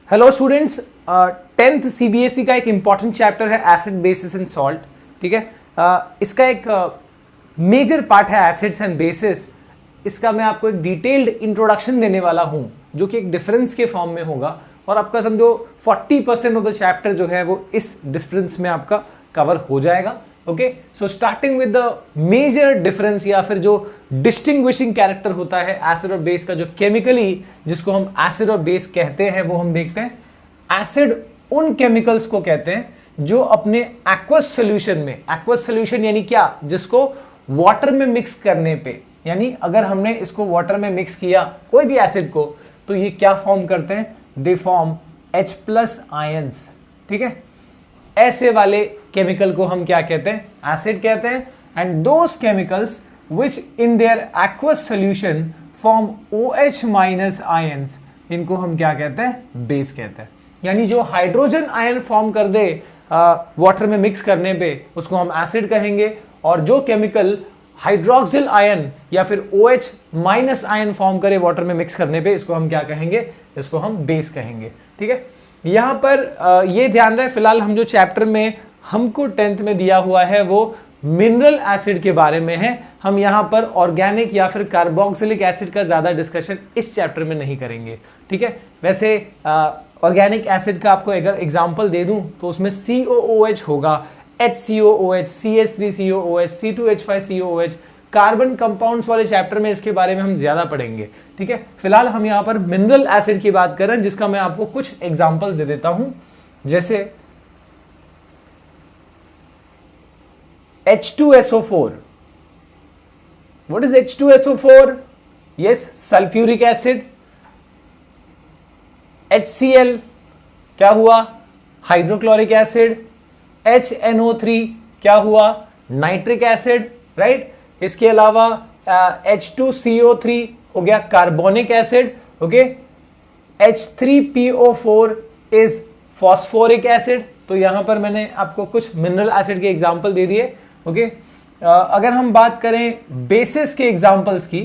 Hello students, 10th CBSE का एक important chapter है एसिड बेसिस एंड सॉल्ट। ठीक है, इसका एक मेजर पार्ट है एसिड्स एंड बेसिस। इसका मैं आपको एक डिटेल्ड इंट्रोडक्शन देने वाला हूं जो कि एक डिफरेंस के फॉर्म में होगा, और आपका समझो 40% ऑफ द चैप्टर जो है वो इस डिफरेंस में आपका कवर हो जाएगा। Okay, so starting with the major difference या फिर जो डिस्टिंग्विशिंग कैरेक्टर होता है एसिड और बेस का, जो केमिकली जिसको हम एसिड और बेस कहते हैं, वो हम देखते हैं। एसिड उन केमिकल्स को कहते हैं जो अपने एक्वस सॉल्यूशन में, एक्वस सॉल्यूशन यानी क्या, जिसको वाटर में मिक्स करने पे, यानी अगर हमने इसको वाटर में मिक्स किया कोई भी एसिड को, तो ये क्या फॉर्म करते हैं, दे फॉर्म H+ आयंस। ठीक है, ऐसे वाले केमिकल को हम क्या कहते हैं, एसिड कहते हैं। And those chemicals which in their aqueous solution form OH- ions, इनको हम क्या कहते हैं, बेस कहते हैं। यानी जो हाइड्रोजन आयन फॉर्म कर दे वाटर में मिक्स करने पे, उसको हम एसिड कहेंगे, और जो केमिकल हाइड्रोक्सिल आयन या फिर OH- आयन फॉर्म करे वाटर में मिक्स करने पे, इसको हम क्या कहेंगे, इसको हम बेस कहेंगे। ठीक है, यहां पर ये ध्यान रहे, फिलहाल हम जो चैप्टर में हमको 10th में दिया हुआ है वो मिनरल एसिड के बारे में है। हम यहां पर ऑर्गेनिक या फिर कार्बोक्सिलिक एसिड का ज्यादा डिस्कशन इस चैप्टर में नहीं करेंगे। ठीक है, वैसे ऑर्गेनिक एसिड का आपको अगर एग्जांपल दे दूं तो उसमें COOH होगा, HCOOH, CH3COOH, C2H5COOH, carbon compounds वाले चैप्टर में इसके बारे में हम ज्यादा पढ़ेंगे। ठीक है, फिलहाल हम यहां पर मिनरल एसिड की बात कर रहे हैं, जिसका मैं आपको कुछ एग्जांपल्स दे देता हूं। जैसे H2SO4। What is H2SO4? Yes, sulphuric acid. HCl क्या हुआ, हाइड्रोक्लोरिक एसिड। HNO3 क्या हुआ, नाइट्रिक एसिड, राइट। इसके अलावा H2CO3 हो गया carbonic acid. Okay, H3PO4 is phosphoric acid. तो यहां पर मैंने आपको कुछ मिनरल एसिड के एग्जांपल दे दिए। ओके, अगर हम बात करें बेसिस के एग्जांपल्स की,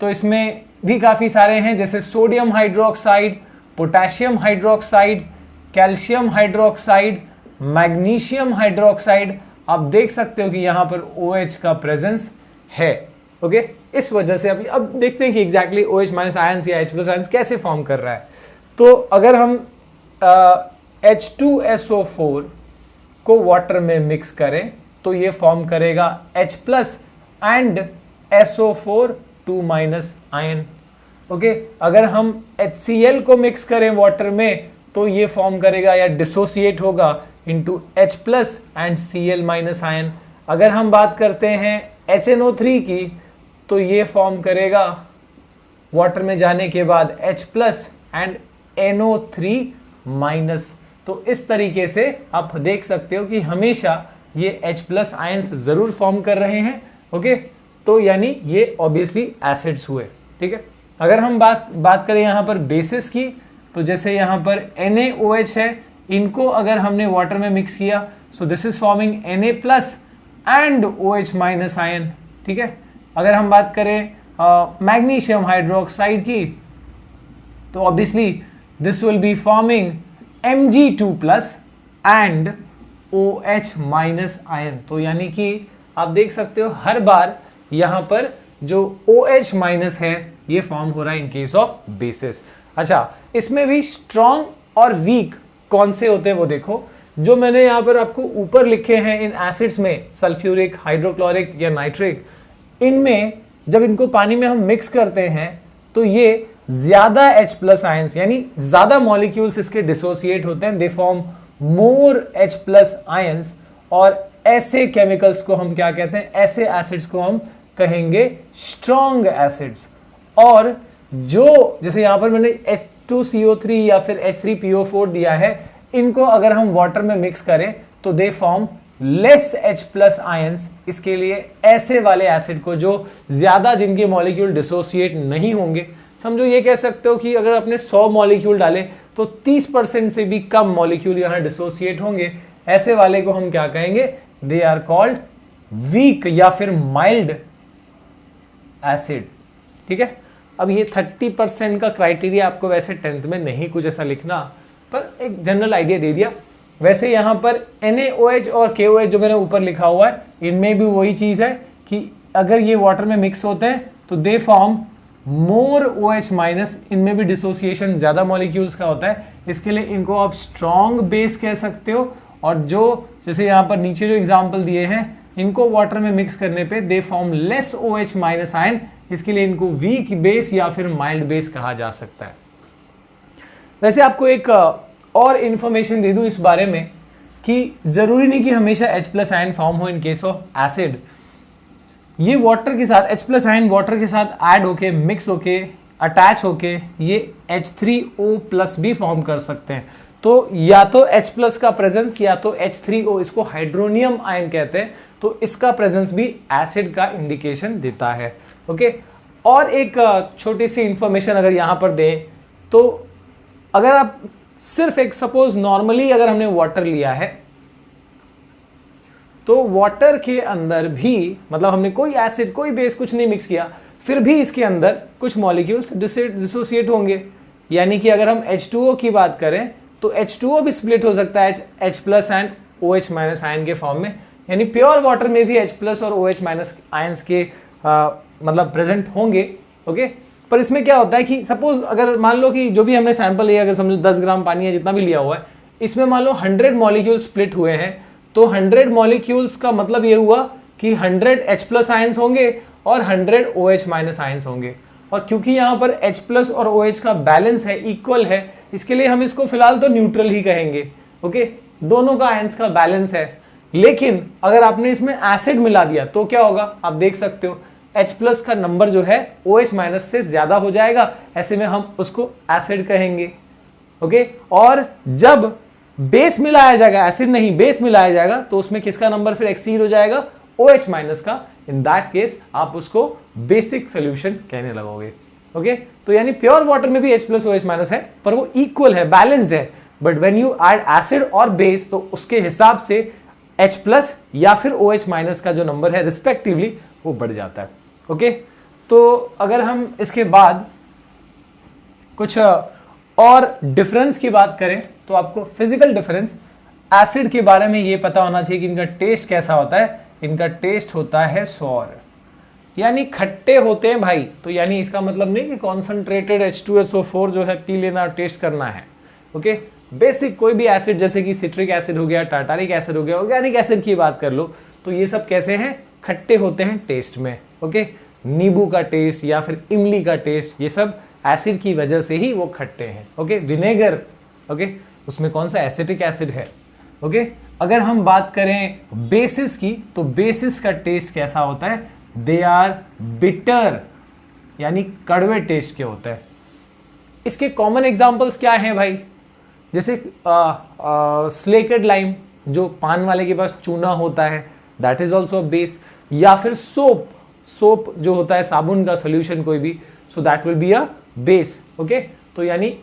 तो इसमें भी काफी सारे हैं, जैसे sodium hydroxide, potassium hydroxide, calcium hydroxide, magnesium hydroxide. आप देख सकते हो कि यहां पर OH का प्रेजेंस है। ओके, इस वजह से अब देखते हैं कि एग्जैक्टली OH- आयंस या H+ आयंस कैसे फॉर्म कर रहा है। तो अगर हम H2SO4 को वाटर में मिक्स करें तो ये फॉर्म करेगा H+ and SO4 2- ion. Okay, अगर हम HCl को मिक्स करें वाटर में तो ये फॉर्म करेगा या डिसोसिएट होगा into H+ and Cl- ion. अगर हम बात करते हैं HNO3 की, तो ये फॉर्म करेगा वाटर में जाने के बाद H+ एंड NO3-। तो इस तरीके से आप देख सकते हो कि हमेशा ये H+ आयंस जरूर फॉर्म कर रहे हैं। ओके, तो यानी ये ऑब्वियसली एसिड्स हुए। ठीक है, अगर हम बात करें यहां पर बेसिस की, तो जैसे यहां पर NaOH है, इनको अगर हमने वाटर में मिक्स किया, so this is forming Na+ and OH- ion. ठीक है, अगर हम बात करें मैग्नीशियम हाइड्रोक्साइड की, तो obviously this will be forming Mg2+ and OH- ion. तो यानी कि आप देख सकते हो हर बार यहां पर जो OH- है ये फॉर्म हो रहा है इन केस ऑफ बेसिस। अच्छा, इसमें भी स्ट्रॉन्ग और वीक कौन से होते हैं वो देखो। जो मैंने यहां पर आपको ऊपर लिखे हैं इन एसिड्स में, सल्फ्यूरिक, हाइड्रोक्लोरिक या नाइट्रिक, इनमें जब इनको पानी में हम मिक्स करते हैं तो ये ज्यादा H+ आयंस, यानी ज्यादा मॉलिक्यूल्स इसके डिसोसिएट होते हैं, they form more H+ ions. और ऐसे केमिकल्स को हम क्या कहते हैं, ऐसे एसिड्स को हम कहेंगे स्ट्रॉन्ग एसिड्स। और जो जैसे यहां पर मैंने H2CO3 या फिर H3PO4 दिया है, इनको अगर हम वाटर में मिक्स करें तो they form less H+ ions. इसके लिए ऐसे वाले एसिड को जो ज्यादा, जिनके मॉलिक्यूल डिसोसिएट नहीं होंगे, समझो ये कह सकते हो कि अगर आपने 100 मॉलिक्यूल डाले तो 30% से भी कम मॉलिक्यूल यहां डिसोसिएट होंगे, ऐसे वाले को हम क्या कहेंगे, दे आर कॉल्ड वीक या फिर माइल्ड एसिड। ठीक है, अब ये 30% का क्राइटेरिया आपको वैसे 10th में नहीं कुछ ऐसा लिखना, पर एक जनरल आइडिया दे दिया। वैसे यहाँ पर NaOH और KOH जो मैंने ऊपर लिखा हुआ है, इनमें भी वही चीज़ है कि अगर ये वाटर में मिक्स होते हैं तो they form more OH minus, इनमें भी डिसोसिएशन ज़्यादा मॉलिक्यूल्स का होता है, इसके लिए इनको आप स्ट्रॉन्ग बेस कह सकते हो। और जो जैसे यहाँ पर नीचे जो एग्जाम्पल दिए हैं, इनको वाटर में मिक्स करने पे they form less OH minus ion, इसके लिए इनको वीक बेस या फिर माइल्ड बेस कहा जा सकता है। वैसे आपको एक और इंफॉर्मेशन दे दूं इस बारे में कि जरूरी नहीं कि हमेशा H+ आयन फॉर्म हो इन केस ऑफ एसिड। ये वाटर के साथ H+ आयन वाटर के साथ ऐड होके, मिक्स होके, अटैच होके ये H3O+ भी फॉर्म कर सकते हैं। तो या तो H+ का प्रेजेंस या तो H3O, इसको हाइड्रोनियम आयन कहते हैं, तो इसका प्रेजेंस भी एसिड का इंडिकेशन देता है। ओके, और एक छोटी सी इंफॉर्मेशन अगर यहां पर दें तो अगर आप सिर्फ एक सपोज नॉर्मली अगर हमने वाटर लिया है तो वाटर के अंदर भी, मतलब हमने कोई एसिड कोई बेस कुछ नहीं मिक्स किया, फिर भी इसके अंदर कुछ मॉलिक्यूल्स डिसोसिएट होंगे। यानी कि अगर हम H2O की बात करें तो H2O भी स्प्लिट हो सकता है H+ एंड OH- आयन के फॉर्म में। यानी प्योर वाटर में भी H+ और OH- आयंस के मतलब प्रेजेंट होंगे। ओके, पर इसमें क्या होता है कि सपोज अगर मान लो कि जो भी हमने सैंपल लिया, अगर समझो 10 ग्राम पानी है जितना भी लिया हुआ है, इसमें मान लो 100 मॉलिक्यूल स्प्लिट हुए हैं, तो 100 मॉलिक्यूल्स का मतलब ये हुआ कि 100 H+ आयंस होंगे और 100 OH- आयंस होंगे। और क्योंकि यहाँ पर H+ और OH का बैलेंस है, इक्वल है, इसके लिए हम इसको फिलहाल तो न्यूट्रल ही कहेंगे। ओके, दोनों का आयंस का बैलेंस है। लेकिन अगर आपने इसमें एसिड मिला दिया तो क्या होगा, आप देख सकते हो H+ का नंबर जो है OH- से ज्यादा हो जाएगा, ऐसे में हम उसको एसिड कहेंगे। ओके, और जब बेस मिलाया जाएगा, एसिड नहीं बेस मिलाया जाएगा, तो उसमें किसका नंबर फिर एक्सीड हो जाएगा, OH- का। इन दैट केस आप उसको बेसिक सोल्यूशन कहने लगोगे। ओके, तो यानी प्योर वाटर में भी H+ OH- है, पर वो इक्वल है, बैलेंस्ड है। But when you add acid और बेस तो उसके हिसाब से H+ या फिर OH- का जो नंबर है रिस्पेक्टिवली वो बढ़ जाता है। ओके, तो अगर हम इसके बाद कुछ और डिफरेंस की बात करें तो आपको फिजिकल डिफरेंस एसिड के बारे में ये पता होना चाहिए कि इनका टेस्ट कैसा होता है। इनका टेस्ट होता है सॉर, यानी खट्टे होते हैं भाई। तो यानी इसका मतलब नहीं कि कॉन्सेंट्रेटेड H2SO4 जो है पी लेना, टेस्ट करना है। ओके, बेसिक कोई भी एसिड जैसे कि सिट्रिक एसिड हो गया, टार्टारिक एसिड हो गया, ऑर्गेनिक एसिड की बात कर लो तो ये सब कैसे हैं, खट्टे होते हैं टेस्ट में। ओके, नींबू का टेस्ट या फिर इमली का टेस्ट, ये सब एसिड की वजह से ही वो खट्टे हैं। ओके, विनेगर, ओके, उसमें कौन सा एसिटिक एसिड है। ओके, अगर हम बात करें बेसिस की तो बेसिस का टेस्ट कैसा होता है, दे आर बिटर, यानी कड़वे टेस्ट के होते हैं। इसके कॉमन एग्जांपल्स क्या हैं भाई, जैसे स्लेकेड लाइम, जो पान वाले के पास चूना होता है, दैट इज ऑल्सो बेस। या फिर सोप जो होता है साबुन का सोल्यूशन कोई भी, so that will be a base. Okay, तो यानी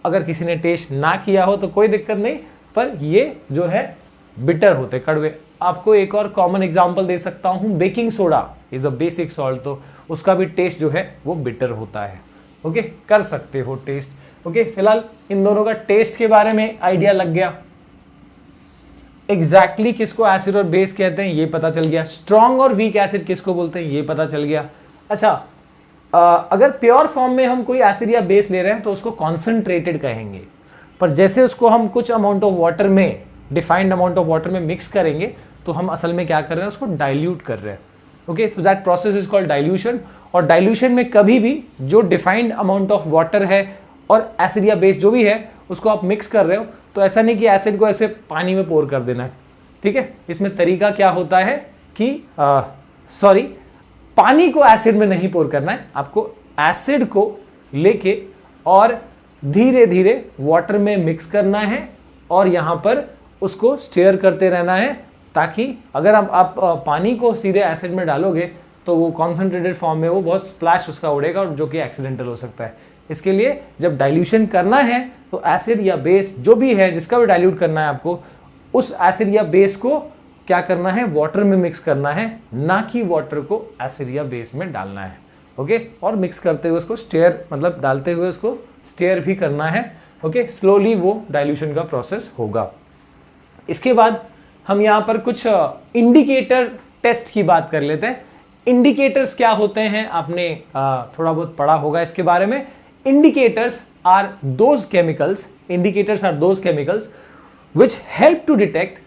अगर किसी ने टेस्ट ना किया हो तो कोई दिक्कत नहीं, पर ये जो है बिटर होते, कड़वे। आपको एक और कॉमन एग्जांपल दे सकता हूं, baking soda is a basic salt, तो उसका भी टेस्ट जो है वो बिटर होता है। ओके, कर सकते हो टेस्ट। ओके, फिलहाल इन दोनों का टेस्ट के बारे में आइडिया लग गया। एग्जैक्टली किसको एसिड और बेस कहते हैं ये पता चल गया। स्ट्रॉन्ग और वीक एसिड किसको बोलते हैं ये पता चल गया। अच्छा, अगर प्योर फॉर्म में हम कोई एसिड या बेस ले रहे हैं तो उसको कॉन्सेंट्रेटेड कहेंगे, पर जैसे उसको हम कुछ अमाउंट ऑफ वाटर में, डिफाइंड अमाउंट ऑफ वाटर में मिक्स करेंगे तो हम असल में क्या कर रहे हैं, उसको डाइल्यूट कर रहे हैं। ओके, तो that process is called dilution. और डाइल्यूशन में कभी भी जो डिफाइंड अमाउंट ऑफ वाटर है और एसिड या बेस जो भी है उसको आप मिक्स कर रहे हो, तो ऐसा नहीं कि एसिड को ऐसे पानी में पोर कर देना है। ठीक है, इसमें तरीका क्या होता है कि पानी को एसिड में नहीं पोर करना है, आपको एसिड को लेके और धीरे धीरे वाटर में मिक्स करना है और यहां पर उसको स्टेयर करते रहना है, ताकि अगर आप पानी को सीधे एसिड में डालोगे तो वो कॉन्सेंट्रेटेड फॉर्म में वो बहुत स्प्लैश उसका उड़ेगा और जो कि एक्सीडेंटल हो सकता है। इसके लिए जब डाइल्यूशन करना है तो एसिड या बेस जो भी है, जिसका भी डाइल्यूट करना है आपको, उस एसिड या बेस को क्या करना है, वाटर में मिक्स करना है, ना कि वाटर को एसिड या बेस में डालना है। ओके, और मिक्स करते हुए उसको स्टेयर मतलब डालते हुए उसको स्टेयर भी करना है। ओके, स्लोली वो डाइल्यूशन का प्रोसेस होगा। इसके बाद हम यहाँ पर कुछ इंडिकेटर टेस्ट की बात कर लेते हैं। इंडिकेटर्स क्या होते हैं, आपने थोड़ा बहुत पढ़ा होगा इसके बारे में। Indicators are those chemicals which help to detect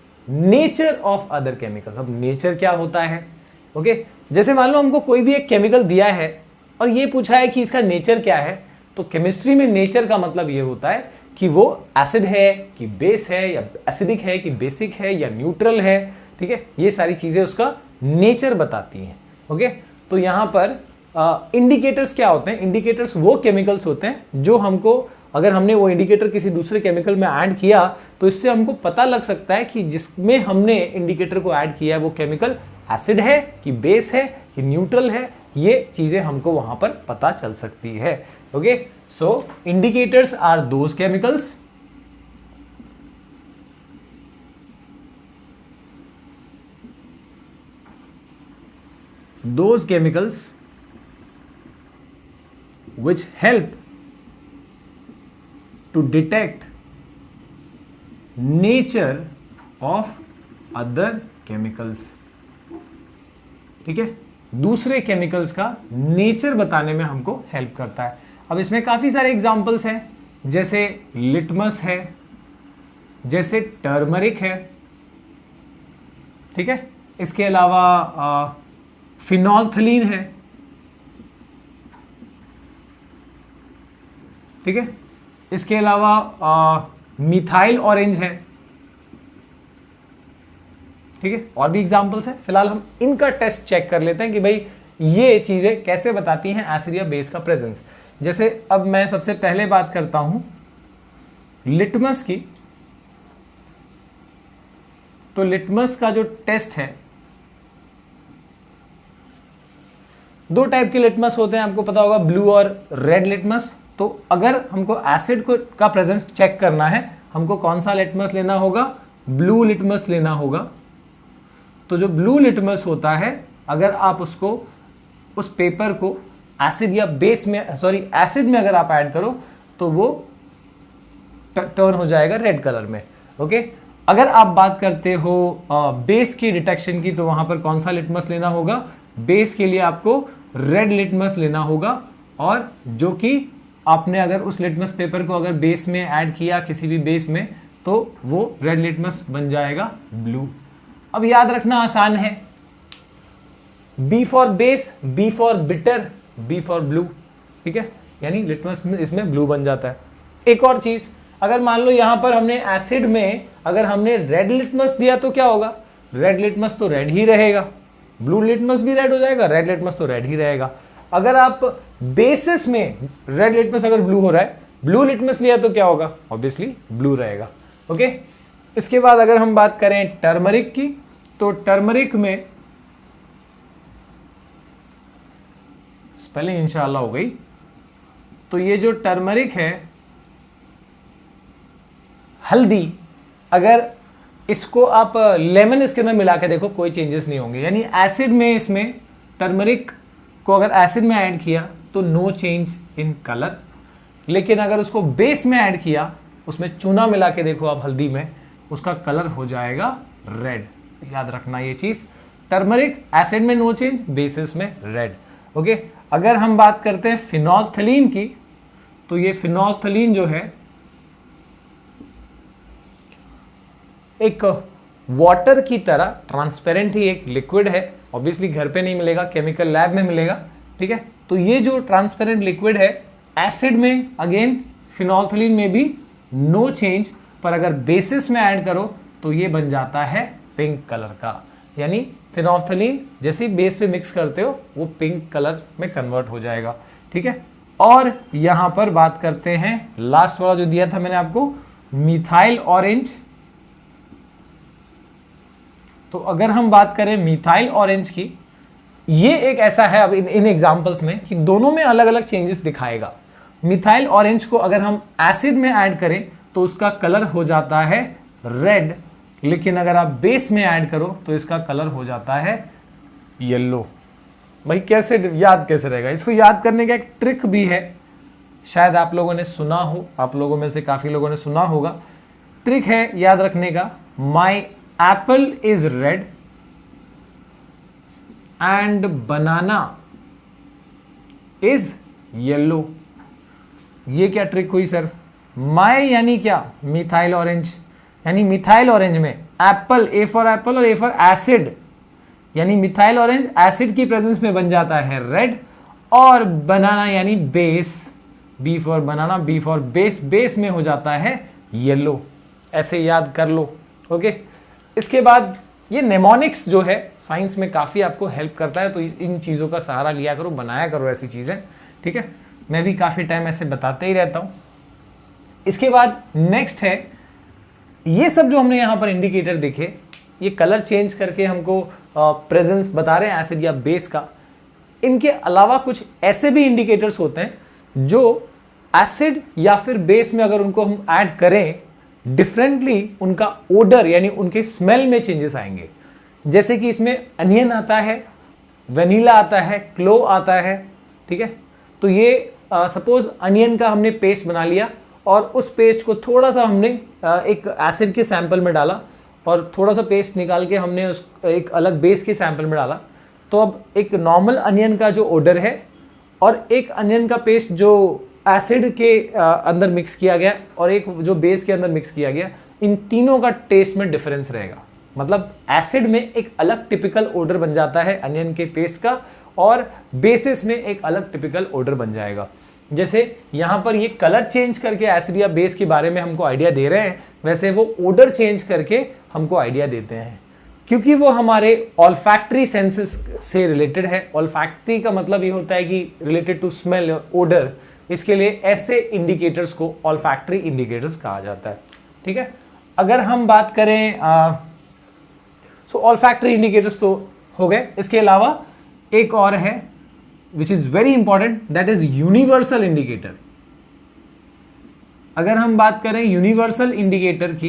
nature of other chemicals। अब नेचर क्या होता है, ओके जैसे मान लो हमको कोई भी एक केमिकल दिया है और ये पूछा है कि इसका नेचर क्या है, तो केमिस्ट्री में नेचर का मतलब ये होता है कि वो एसिड है कि बेस है, या एसिडिक है कि बेसिक है, या न्यूट्रल है। ठीक है, ये सारी चीजें उसका नेचर बताती हैं। ओके, तो यहां पर इंडिकेटर्स क्या होते हैं, इंडिकेटर्स वो केमिकल्स होते हैं जो हमको, अगर हमने वो इंडिकेटर किसी दूसरे केमिकल में ऐड किया तो इससे हमको पता लग सकता है कि जिसमें हमने इंडिकेटर को ऐड किया है वो केमिकल एसिड है कि बेस है कि न्यूट्रल है। ये चीजें हमको वहां पर पता चल सकती है। Okay, so indicators are those chemicals which help to detect nature of other chemicals। ठीक है, दूसरे केमिकल्स का नेचर बताने में हमको हेल्प करता है। अब इसमें काफी सारे एग्जांपल्स हैं, जैसे लिटमस है, जैसे टर्मरिक है। ठीक है, इसके अलावा फिनोल्फथलीन है। ठीक है, इसके अलावा मिथाइल ऑरेंज है। ठीक है, और भी एग्जांपल्स हैं। फिलहाल हम इनका टेस्ट चेक कर लेते हैं कि भाई ये चीजें कैसे बताती हैं एसिड या बेस का प्रेजेंस। जैसे अब मैं सबसे पहले बात करता हूं लिटमस की, तो लिटमस का जो टेस्ट है, दो टाइप के लिटमस होते हैं, आपको पता होगा, ब्लू और रेड लिटमस। तो अगर हमको एसिड को का प्रेजेंस चेक करना है, हमको कौन सा लिटमस लेना होगा, ब्लू लिटमस लेना होगा। तो जो ब्लू लिटमस होता है, अगर आप उसको, उस पेपर को एसिड या बेस में, एसिड में अगर आप ऐड करो तो वो टर्न हो जाएगा रेड कलर में। ओके, अगर आप बात करते हो बेस की डिटेक्शन की, तो वहां पर कौन सा लिटमस लेना होगा, बेस के लिए आपको रेड लिटमस लेना होगा। और जो कि आपने अगर उस लिटमस पेपर को अगर बेस में ऐड किया, किसी भी बेस में, तो वो रेड लिटमस बन जाएगा ब्लू। अब याद रखना आसान है, B for base, B for bitter, B for blue. ठीक है, यानी लिटमस इसमें ब्लू बन जाता है। एक और चीज, अगर मान लो यहां पर हमने एसिड में अगर हमने रेड लिटमस दिया तो क्या होगा, रेड लिटमस तो रेड ही रहेगा, ब्लू लिटमस भी रेड हो जाएगा, रेड लिटमस तो रेड ही रहेगा। अगर आप बेसिस में रेड लिटमस अगर ब्लू हो रहा है, ब्लू लिटमस लिया तो क्या होगा, ऑब्वियसली ब्लू रहेगा। ओके, इसके बाद अगर हम बात करें टर्मरिक की, तो टर्मरिक में स्पेलिंग इंशाल्लाह हो गई। तो ये जो टर्मरिक है, हल्दी, अगर इसको आप लेमन इसके अंदर मिला के देखो, कोई चेंजेस नहीं होंगे। यानी एसिड में, इसमें टर्मरिक को अगर एसिड में ऐड किया तो नो चेंज इन कलर, लेकिन अगर उसको बेस में ऐड किया, उसमें चूना मिला के देखो आप हल्दी में, उसका कलर हो जाएगा रेड। याद रखना ये चीज, टर्मरिक एसिड में नो चेंज, बेसिस में रेड। ओके, अगर हम बात करते हैं फिनोल्फथलीन की, तो ये फिनोल्फथलीन जो है एक वाटर की तरह ट्रांसपेरेंट ही एक लिक्विड है। ऑब्वियसली घर पे नहीं मिलेगा, केमिकल लैब में मिलेगा। ठीक है, तो ये जो ट्रांसपेरेंट लिक्विड है, एसिड में अगेन, फिनोल्फथलीन में भी नो चेंज, पर अगर बेसिस में ऐड करो तो ये बन जाता है पिंक कलर का। यानी फिनोल्फथलीन जैसे बेस पे मिक्स करते हो वो पिंक कलर में कन्वर्ट हो जाएगा। ठीक है, और यहां पर बात करते हैं लास्ट वाला जो दिया था मैंने आपको, मिथाइल ऑरेंज। तो अगर हम बात करें मिथाइल ऑरेंज की, ये एक ऐसा है, अब इन एग्जांपल्स में, कि दोनों में अलग अलग चेंजेस दिखाएगा। मिथाइल ऑरेंज को अगर हम एसिड में ऐड करें तो उसका कलर हो जाता है रेड, लेकिन अगर आप बेस में ऐड करो तो इसका कलर हो जाता है येलो। भाई कैसे याद कैसे रहेगा? इसको याद करने का एक ट्रिक भी है, शायद आप लोगों ने सुना हो, आप लोगों में से काफी लोगों ने सुना होगा। ट्रिक है याद रखने का, my apple is red and banana is yellow. ये क्या ट्रिक हुई सर? माई यानी क्या? मिथाइल ऑरेंज, यानी मिथाइल ऑरेंज में एप्पल, ए फॉर एप्पल और ए फॉर एसिड, यानी मिथाइल ऑरेंज एसिड की प्रेजेंस में बन जाता है रेड, और बनाना यानी base, B for banana, B for base, base में हो जाता है येलो। ऐसे याद कर लो। ओके, इसके बाद ये नेमोनिक्स जो है साइंस में काफ़ी आपको हेल्प करता है, तो इन चीज़ों का सहारा लिया करो, बनाया करो ऐसी चीज़ें, ठीक है। मैं भी काफ़ी टाइम ऐसे बताते ही रहता हूँ। इसके बाद नेक्स्ट है, ये सब जो हमने यहाँ पर इंडिकेटर देखे, ये कलर चेंज करके हमको प्रेजेंस बता रहे हैं एसिड या बेस का। इनके अलावा कुछ ऐसे भी इंडिकेटर्स होते हैं जो एसिड या फिर बेस में अगर उनको हम ऐड करें, डिफरेंटली उनका ओडर यानी उनके स्मेल में चेंजेस आएंगे। जैसे कि इसमें अनियन आता है, वनीला आता है, क्लो आता है, ठीक है। तो ये सपोज अनियन का हमने पेस्ट बना लिया और उस पेस्ट को थोड़ा सा हमने एक एसिड के सैंपल में डाला और थोड़ा सा पेस्ट निकाल के हमने उस एक अलग बेस के सैंपल में डाला, तो अब एक नॉर्मल अनियन का जो ओडर है और एक अनियन का पेस्ट जो एसिड के अंदर मिक्स किया गया और एक जो बेस के अंदर मिक्स किया गया, इन तीनों का टेस्ट में डिफरेंस रहेगा। मतलब एसिड में एक अलग टिपिकल ओडर बन जाता है अनियन के पेस्ट का, और बेसिस में एक अलग टिपिकल ओडर बन जाएगा। जैसे यहाँ पर ये कलर चेंज करके एसिड या बेस के बारे में हमको आइडिया दे रहे हैं, वैसे वो ओडर चेंज करके हमको आइडिया देते हैं, क्योंकि वो हमारे ऑल्फैक्टरी सेंसेस से रिलेटेड है। ऑल्फैक्टरी का मतलब ये होता है कि रिलेटेड टू स्मेल और ओडर, इसके लिए ऐसे इंडिकेटर्स को ऑल्फैक्टरी इंडिकेटर्स कहा जाता है, ठीक है। अगर हम बात करें सो ऑल्फैक्टरी इंडिकेटर्स तो हो गए, इसके अलावा एक और है which is very important, that is universal indicator. अगर हम बात करें यूनिवर्सल इंडिकेटर की,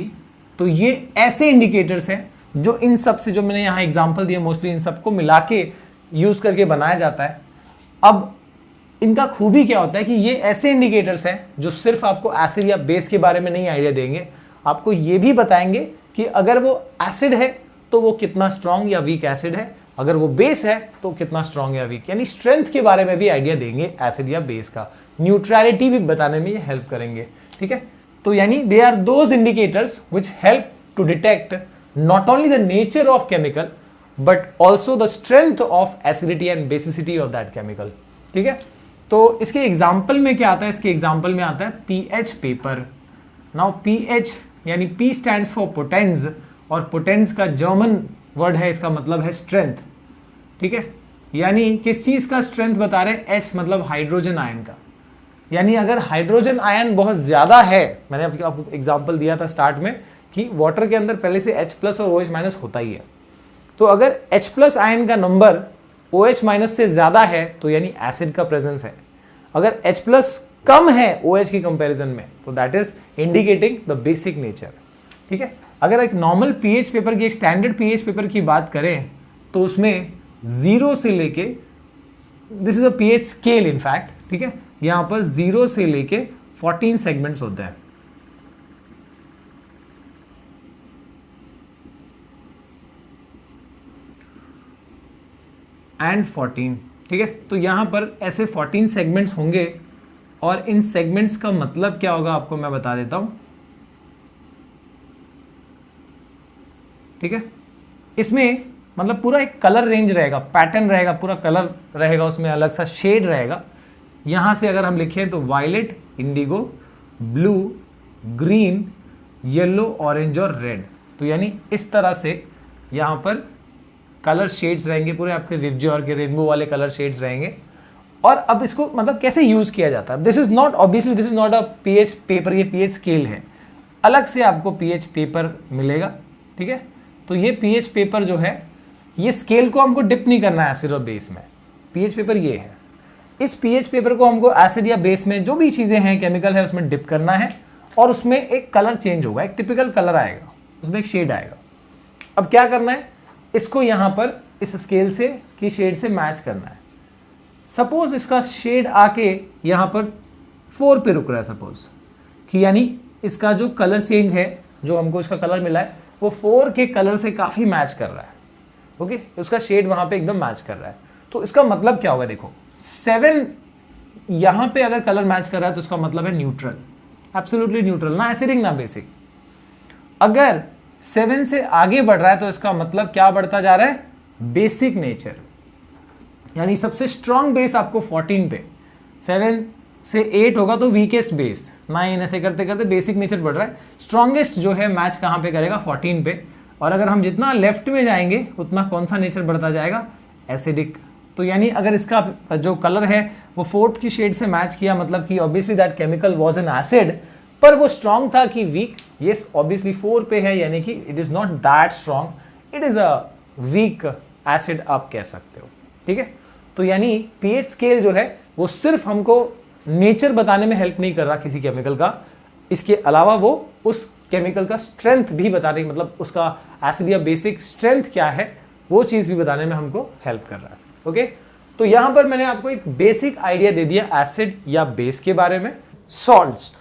तो ये ऐसे इंडिकेटर्स हैं जो इन सब से, जो मैंने यहाँ एग्जांपल दिए, मोस्टली इन सबको मिला के यूज करके बनाया जाता है। अब इनका खूबी क्या होता है कि ये ऐसे इंडिकेटर्स हैं जो सिर्फ आपको एसिड या बेस के बारे में नहीं आइडिया देंगे, आपको ये भी बताएंगे कि अगर वो एसिड है तो वो कितना स्ट्रॉन्ग या वीक एसिड है, अगर वो बेस है तो कितना स्ट्रॉन्ग या वीक, यानी स्ट्रेंथ के बारे में भी आइडिया देंगे एसिड या बेस का। न्यूट्रलिटी भी बताने में ये हेल्प करेंगे, ठीक है। तो यानी they are those indicators which help to detect not only the nature of chemical but also the strength of acidity and basicity of that chemical, ठीक है। तो इसके एग्जाम्पल में क्या आता है? इसके एग्जाम्पल में आता है पीएच पेपर। नाउ पीएच यानी P स्टैंड्स फॉर पोटेंस, और पोटेंस का जर्मन वर्ड है, इसका मतलब है स्ट्रेंथ, ठीक है। यानी किस चीज का स्ट्रेंथ बता रहे हैं? H मतलब हाइड्रोजन आयन का। यानी अगर हाइड्रोजन आयन बहुत ज्यादा है, मैंने आपको एग्जाम्पल दिया था स्टार्ट में कि वाटर के अंदर पहले से H+ और OH- होता ही है, तो अगर H+ आयन का नंबर OH- से ज्यादा है तो यानी एसिड का प्रेजेंस है। अगर H+ कम है OH की कंपैरिजन में, तो that is indicating the basic nature, ठीक है। अगर एक नॉर्मल पीएच पेपर की, एक स्टैंडर्ड पीएच पेपर की बात करें, तो उसमें 0 से लेके, this is a pH scale in fact, ठीक है, यहां पर 0 से लेके 14 सेगमेंट्स होते हैं। एंड 14, ठीक है। तो यहां पर ऐसे 14 सेगमेंट्स होंगे, और इन सेगमेंट्स का मतलब क्या होगा आपको मैं बता देता हूं, ठीक है। इसमें मतलब पूरा एक कलर रेंज रहेगा, पैटर्न रहेगा, पूरा कलर रहेगा, उसमें अलग सा शेड रहेगा। यहां से अगर हम लिखें तो violet, indigo, blue, green, yellow, orange और रेड। तो यानी इस तरह से यहां पर कलर शेड्स रहेंगे, पूरे आपके विबज्योर के रेनबो वाले कलर शेड्स रहेंगे। और अब इसको मतलब कैसे यूज किया जाता है? This is not, obviously this is not a pH paper, ये पीएच स्केल है, अलग से आपको पीएच पेपर मिलेगा, ठीक है। तो ये पीएच पेपर जो है, ये स्केल को हमको डिप नहीं करना है एसिड और बेस में, पीएच पेपर ये है। इस पीएच पेपर को हमको एसिड या बेस में जो भी चीजें हैं केमिकल है उसमें डिप करना है, और उसमें एक कलर चेंज होगा, एक टिपिकल कलर आएगा, उसमें एक शेड आएगा। अब क्या करना है, इसको यहां पर इस स्केल से की शेड से मैच करना है। सपोज इसका शेड आके यहां पर 4 पे रुक रहा है, सपोज कि यानी इसका जो कलर चेंज है, जो हमको इसका कलर मिला है वो 4 के कलर से काफी मैच कर रहा है। ओके, उसका शेड वहां पे एकदम मैच कर रहा है। तो इसका मतलब क्या होगा, देखो 7 यहां पे अगर कलर मैच कर रहा है तो उसका मतलब है न्यूट्रल, एब्सोल्युटली न्यूट्रल, ना एसिडिक ना बेसिक। अगर 7 से आगे बढ़ रहा है तो इसका मतलब क्या बढ़ता जा रहा है, बेसिक नेचर, यानी सबसे स्ट्रॉन्ग बेस आपको 14 पे, 7 से 8 होगा तो वीकेस्ट बेस, 9 ऐसे करते करते बेसिक नेचर बढ़ रहा है। स्ट्रॉन्गेस्ट जो है मैच कहां पे करेगा, 14 पे। और अगर हम जितना लेफ्ट में जाएंगे उतना कौन सा नेचर बढ़ता जाएगा, एसिडिक। तो यानी अगर इसका जो कलर है वो 4th की शेड से मैच किया, मतलब कि obviously that chemical was an acid, पर वो स्ट्रॉन्ग था कि वीक, यस ऑब्वियसली 4 पे है, यानी कि it is not that strong, it is a weak acid आप कह सकते हो। ठीक है, तो यानी पीएच स्केल जो है वो सिर्फ हमको नेचर बताने में हेल्प नहीं कर रहा किसी केमिकल का, इसके अलावा वो उस केमिकल का स्ट्रेंथ भी बताने, मतलब उसका एसिड या बेसिक स्ट्रेंथ क्या है वो चीज भी बताने में हमको हेल्प कर रहा है। ओके, तो यहां पर मैंने आपको एक बेसिक आइडिया दे दिया एसिड या बेस के बारे में। सॉल्ट्स,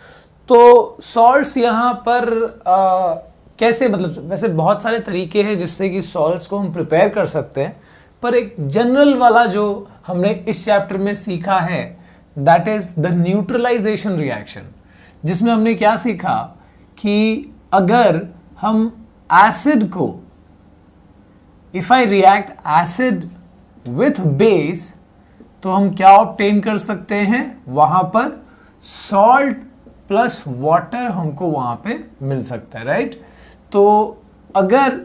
तो सॉल्ट्स यहां पर कैसे, मतलब वैसे बहुत सारे तरीके हैं जिससे कि सॉल्ट्स को हम प्रिपेयर कर सकते हैं, पर एक जनरल वाला जो हमने इस चैप्टर में सीखा है that is the neutralisation reaction, जिसमें हमने क्या सीखा कि अगर हम एसिड को, if I react acid with base, तो हम क्या ऑब्टेन कर सकते हैं, वहां पर सॉल्ट प्लस वाटर हमको वहां पे मिल सकता है, राइट। तो अगर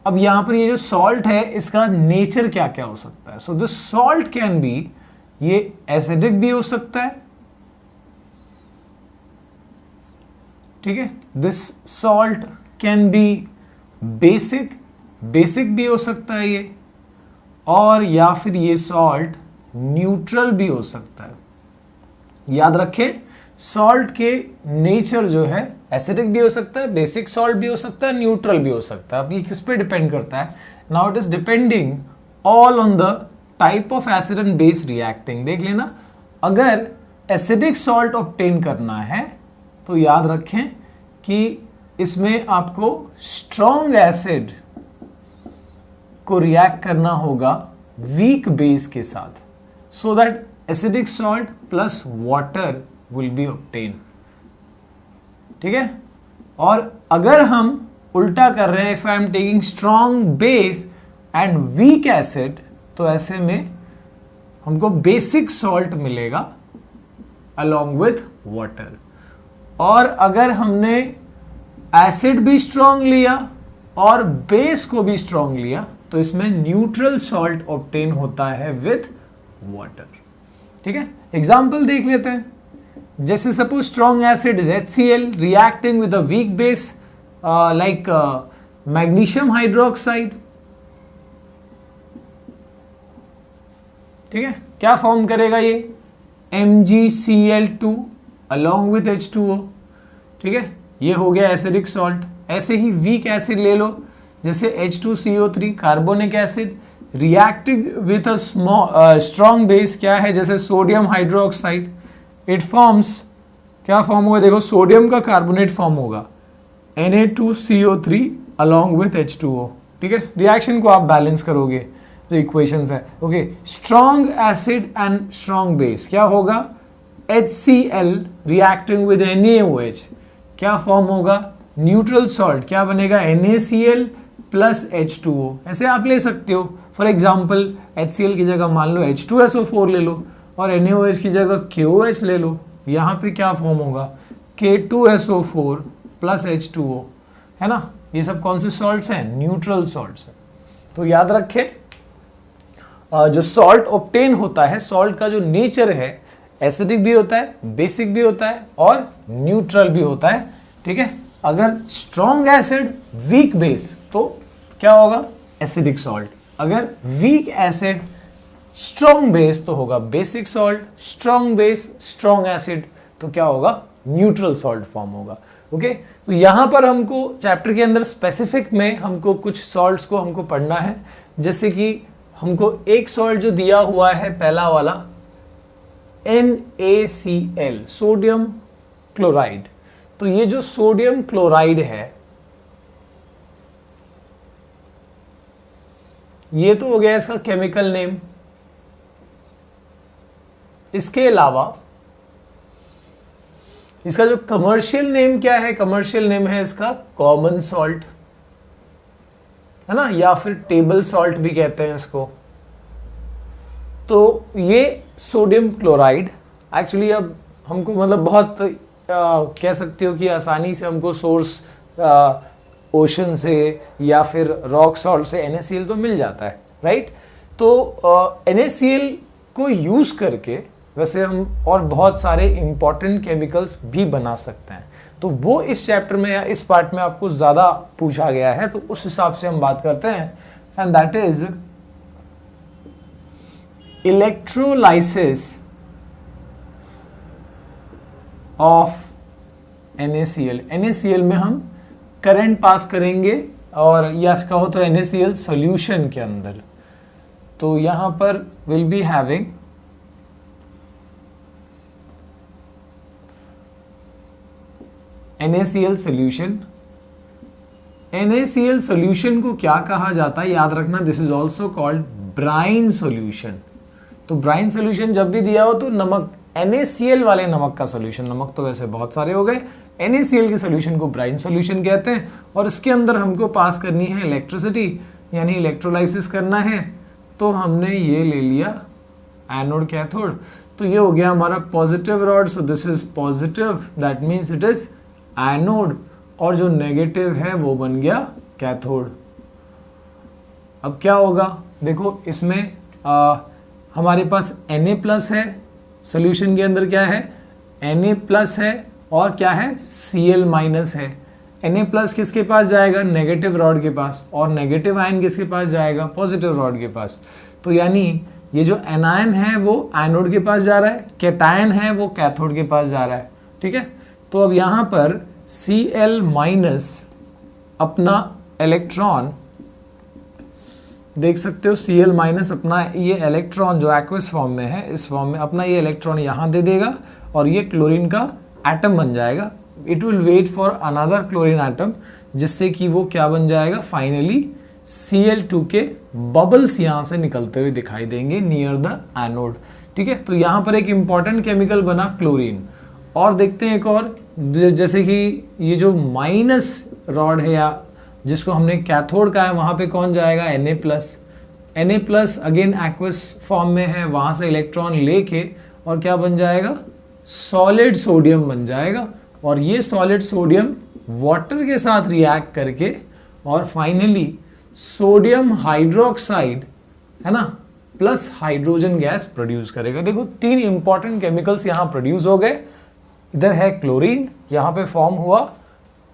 अब यहां पर ये जो सॉल्ट है इसका नेचर क्या क्या हो सकता है, so this salt can be, ये एसिडिक भी हो सकता है, ठीक है, this salt can be basic, basic भी हो सकता है ये, और या फिर ये सॉल्ट न्यूट्रल भी हो सकता है। याद रखें सॉल्ट के नेचर जो है एसिडिक भी हो सकता है, बेसिक सॉल्ट भी हो सकता है, न्यूट्रल भी हो सकता है। अब ये किस पे डिपेंड करता है, now it is depending all on the type of acid and base reacting. देख लेना, अगर एसिडिक सॉल्ट ऑब्टेन करना है तो याद रखें कि इसमें आपको स्ट्रॉन्ग एसिड को रिएक्ट करना होगा वीक बेस के साथ, so that acidic salt plus water will be obtain. ठीक है, और अगर हम उल्टा कर रहे हैं, if I am taking strong base and weak acid, तो ऐसे में हमको बेसिक सॉल्ट मिलेगा अलोंग विथ वाटर। और अगर हमने एसिड भी स्ट्रॉन्ग लिया और बेस को भी स्ट्रॉन्ग लिया तो इसमें न्यूट्रल सॉल्ट ऑब्टेन होता है विथ वाटर। ठीक है, एग्जाम्पल देख लेते हैं। जैसे suppose strong acid is HCl reacting with a weak base like magnesium hydroxide. ठीक है, क्या फॉर्म करेगा ये, MgCl2 along with H2O। ठीक है, ये हो गया एसिडिक सॉल्ट। ऐसे ही वीक एसिड ले लो, जैसे H2CO3 carbonic acid reacting with a strong base, क्या है, जैसे सोडियम हाइड्रोक्साइड, इट फॉर्म्स, क्या फॉर्म होगा, देखो सोडियम का कार्बोनेट फॉर्म होगा Na2CO3 along with H2O। ठीक है, रिएक्शन को आप बैलेंस करोगे जो इक्वेशंस है। Okay, strong acid and strong base क्या होगा, HCl रिएक्टिंग विद NaOH, क्या फॉर्म होगा, न्यूट्रल सॉल्ट, क्या बनेगा, NaCl प्लस H2O। ऐसे आप ले सकते हो, फॉर एग्जाम्पल HCl की जगह मान लो H2SO4 ले लो और NaOH की जगह KOH ले लो, यहाँ पे क्या फॉर्म होगा, K2SO4 प्लस H2O, है ना। ये सब कौन से सॉल्ट्स हैं, न्यूट्रल सॉल्ट्स हैं। तो याद रखें जो सॉल्ट ऑब्टेन होता है, सॉल्ट का जो नेचर है एसिडिक भी होता है, बेसिक भी होता है और न्यूट्रल भी होता है। ठीक है, अगर स्ट्रॉन्ग एसिड वीक बेस तो क्या होगा, एसिडिक सॉल्ट। अगर वीक एसिड स्ट्रॉन्ग बेस तो होगा basic salt, strong base strong acid तो क्या होगा, न्यूट्रल सॉल्ट फॉर्म होगा। ओके, तो यहां पर हमको चैप्टर के अंदर स्पेसिफिक में हमको कुछ सॉल्ट्स को हमको पढ़ना है। जैसे कि हमको एक सॉल्ट जो दिया हुआ है पहला वाला NaCl, सोडियम क्लोराइड। तो ये जो सोडियम क्लोराइड है, ये तो हो गया इसका केमिकल नेम। इसके अलावा इसका जो कमर्शियल नेम क्या है, कमर्शियल नेम है इसका कॉमन सॉल्ट, है ना, या फिर टेबल सॉल्ट भी कहते हैं इसको। तो ये सोडियम क्लोराइड एक्चुअली अब हमको मतलब बहुत कह सकते हो कि आसानी से हमको सोर्स ओशन से या फिर रॉक सॉल्ट से NaCl तो मिल जाता है, राइट। तो NaCl को यूज करके वैसे हम और बहुत सारे इंपॉर्टेंट केमिकल्स भी बना सकते हैं। तो वो इस चैप्टर में या इस पार्ट में आपको ज्यादा पूछा गया है, तो उस हिसाब से हम बात करते हैं, and that is electrolysis of NaCl। NaCl में हम करंट पास करेंगे और या कहो तो NaCl सॉल्यूशन के अंदर। तो यहां पर will be having NaCl solution. NaCl solution को क्या कहा जाता है, याद रखना, this is also called brine solution. तो ब्राइन सॉल्यूशन जब भी दिया हो तो नमक, NaCl वाले नमक का सॉल्यूशन, नमक तो वैसे बहुत सारे हो गए, NaCl के सॉल्यूशन को ब्राइन सॉल्यूशन कहते हैं। और इसके अंदर हमको पास करनी है इलेक्ट्रिसिटी, यानी इलेक्ट्रोलाइसिस करना है। तो हमने ये ले लिया एनोड कैथोड, तो ये हो गया हमारा positive rod. So this is positive, that means it is anode, और जो नेगेटिव है वो बन गया कैथोड। अब क्या होगा, देखो इसमें हमारे पास Na+ है, सॉल्यूशन के अंदर क्या है, Na+ है, और क्या है, Cl- है। Na+ किसके पास जाएगा, नेगेटिव रॉड के पास, और नेगेटिव आयन किसके पास जाएगा, पॉजिटिव रॉड के पास। तो यानी ये जो एनायन है वो एनोड के पास जा रहा है, कैटायन है वो कैथोड के पास जा रहा है, ठीक है। तो अब यहां पर Cl- अपना इलेक्ट्रॉन देख सकते हो, Cl- अपना ये इलेक्ट्रॉन जो एक्वस फॉर्म में है, इस फॉर्म में अपना ये इलेक्ट्रॉन यहां दे देगा और ये क्लोरीन का एटम बन जाएगा। It will wait for another chlorine atom, जिससे कि वो क्या बन जाएगा, फाइनली Cl2 के बबल्स यहां से निकलते हुए दिखाई देंगे नियर द एनोड, ठीक है। तो यहां पर एक इंपॉर्टेंट केमिकल बना क्लोरीन। और देखते हैं एक और, जैसे कि ये जो माइनस रॉड है या जिसको हमने कैथोड का है, वहां पे कौन जाएगा, Na+। अगेन एक्वस फॉर्म में है, वहां से इलेक्ट्रॉन लेके और क्या बन जाएगा, सॉलिड सोडियम बन जाएगा। और ये सॉलिड सोडियम वाटर के साथ रिएक्ट करके और फाइनली सोडियम हाइड्रोक्साइड, है ना, प्लस हाइड्रोजन गैस प्रोड्यूस करेगा। देखो 3 इंपॉर्टेंट केमिकल्स यहां प्रोड्यूस हो गए। इधर है क्लोरीन, यहां पे फॉर्म हुआ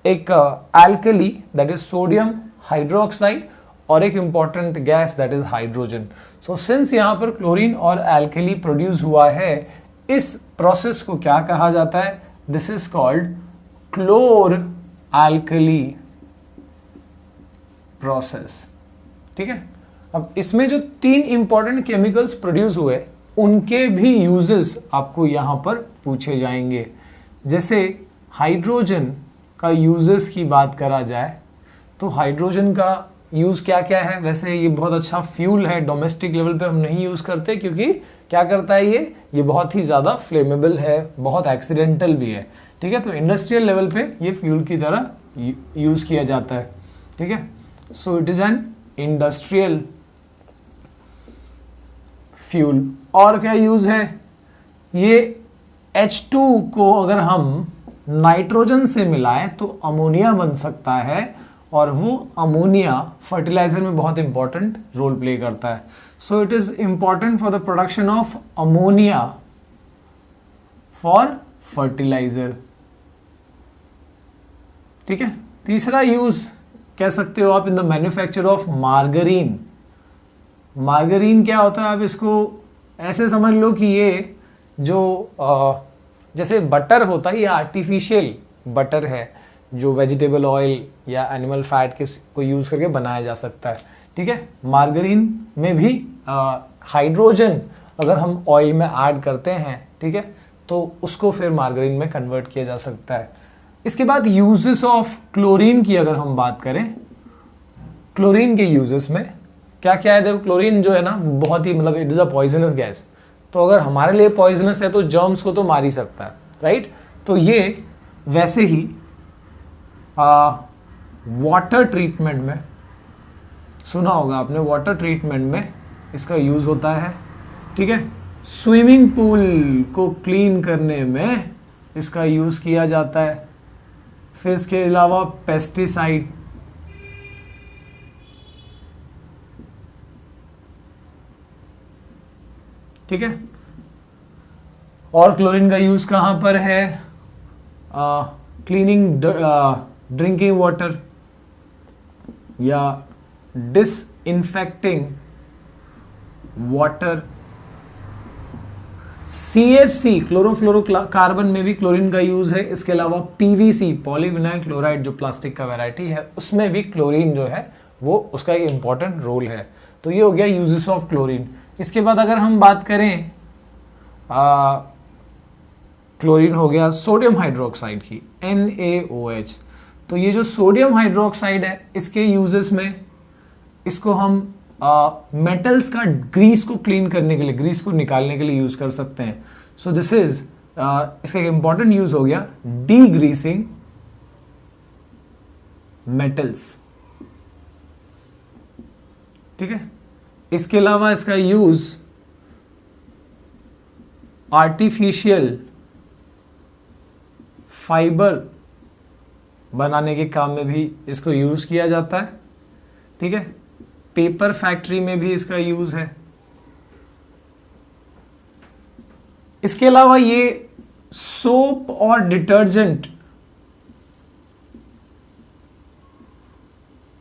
एक alkali that is sodium hydroxide, और एक important gas that is hydrogen. So since यहां पर क्लोरीन और एल्कली प्रोड्यूस हुआ है, इस प्रोसेस को क्या कहा जाता है, this is called chlor alkali process, ठीक है। अब इसमें जो 3 इंपॉर्टेंट केमिकल्स प्रोड्यूस हुए, उनके भी यूजेस आपको यहां पर पूछे जाएंगे। जैसे हाइड्रोजन का यूजेस की बात करा जाए तो हाइड्रोजन का यूज क्या क्या है, वैसे ये बहुत अच्छा फ्यूल है, डोमेस्टिक लेवल पे हम नहीं यूज करते, क्योंकि क्या करता है ये बहुत ही ज्यादा फ्लेमेबल है, बहुत एक्सीडेंटल भी है, ठीक है। तो इंडस्ट्रियल लेवल पे ये फ्यूल की तरह यूज किया जाता है, ठीक है। So it is an industrial fuel. और क्या यूज है, ये H2 को अगर हम नाइट्रोजन से मिलाएं तो अमोनिया बन सकता है, और वो अमोनिया फर्टिलाइजर में बहुत इंपॉर्टेंट रोल प्ले करता है। So it is important for the production of ammonia for fertiliser, ठीक है। तीसरा यूज कह सकते हो आप in the manufacture of margarine. Margarine क्या होता है, आप इसको ऐसे समझ लो कि ये जो जैसे बटर होता है, ये आर्टिफिशियल बटर है जो वेजिटेबल ऑयल या एनिमल फैट को यूज करके बनाया जा सकता है, ठीक है। मार्गरीन में भी हाइड्रोजन अगर हम ऑयल में ऐड करते हैं, ठीक है, तो उसको फिर मार्गरीन में कन्वर्ट किया जा सकता है। इसके बाद यूजेस ऑफ क्लोरीन की अगर हम बात करें, क्लोरीन के यूजेस में क्या क्या है। देखो क्लोरीन जो है ना बहुत ही मतलब it is a poisonous gas, तो अगर हमारे लिए पॉइजनस है तो जर्म्स को तो मार ही सकता है, राइट। तो ये वैसे ही वाटर ट्रीटमेंट में सुना होगा आपने, वाटर ट्रीटमेंट में इसका यूज होता है, ठीक है। स्विमिंग पूल को क्लीन करने में इसका यूज किया जाता है। फिर इसके अलावा पेस्टिसाइड, ठीक है। और क्लोरीन का यूज कहां पर है, क्लीनिंग ड्रिंकिंग वाटर या डिसइंफेक्टिंग वाटर। CFC क्लोरोफ्लोरोकार्बन में भी क्लोरीन का यूज है। इसके अलावा PVC पॉलीविनाइल क्लोराइड जो प्लास्टिक का वैरायटी है उसमें भी क्लोरीन जो है वो उसका एक इंपॉर्टेंट रोल है। तो ये हो गया यूजेस ऑफ क्लोरीन। इसके बाद अगर हम बात करें क्लोरीन हो गया सोडियम हाइड्रोक्साइड की, NaOH। तो ये जो सोडियम हाइड्रोक्साइड है इसके यूजेस में इसको हम मेटल्स का ग्रीस को क्लीन करने के लिए, ग्रीस को निकालने के लिए यूज कर सकते हैं। सो दिस इज इसका एक इंपॉर्टेंट यूज हो गया डीग्रीसिंग मेटल्स, ठीक है। इसके अलावा इसका यूज आर्टिफिशियल फाइबर बनाने के काम में भी इसको यूज किया जाता है, ठीक है। पेपर फैक्ट्री में भी इसका यूज है। इसके अलावा ये सोप और डिटर्जेंट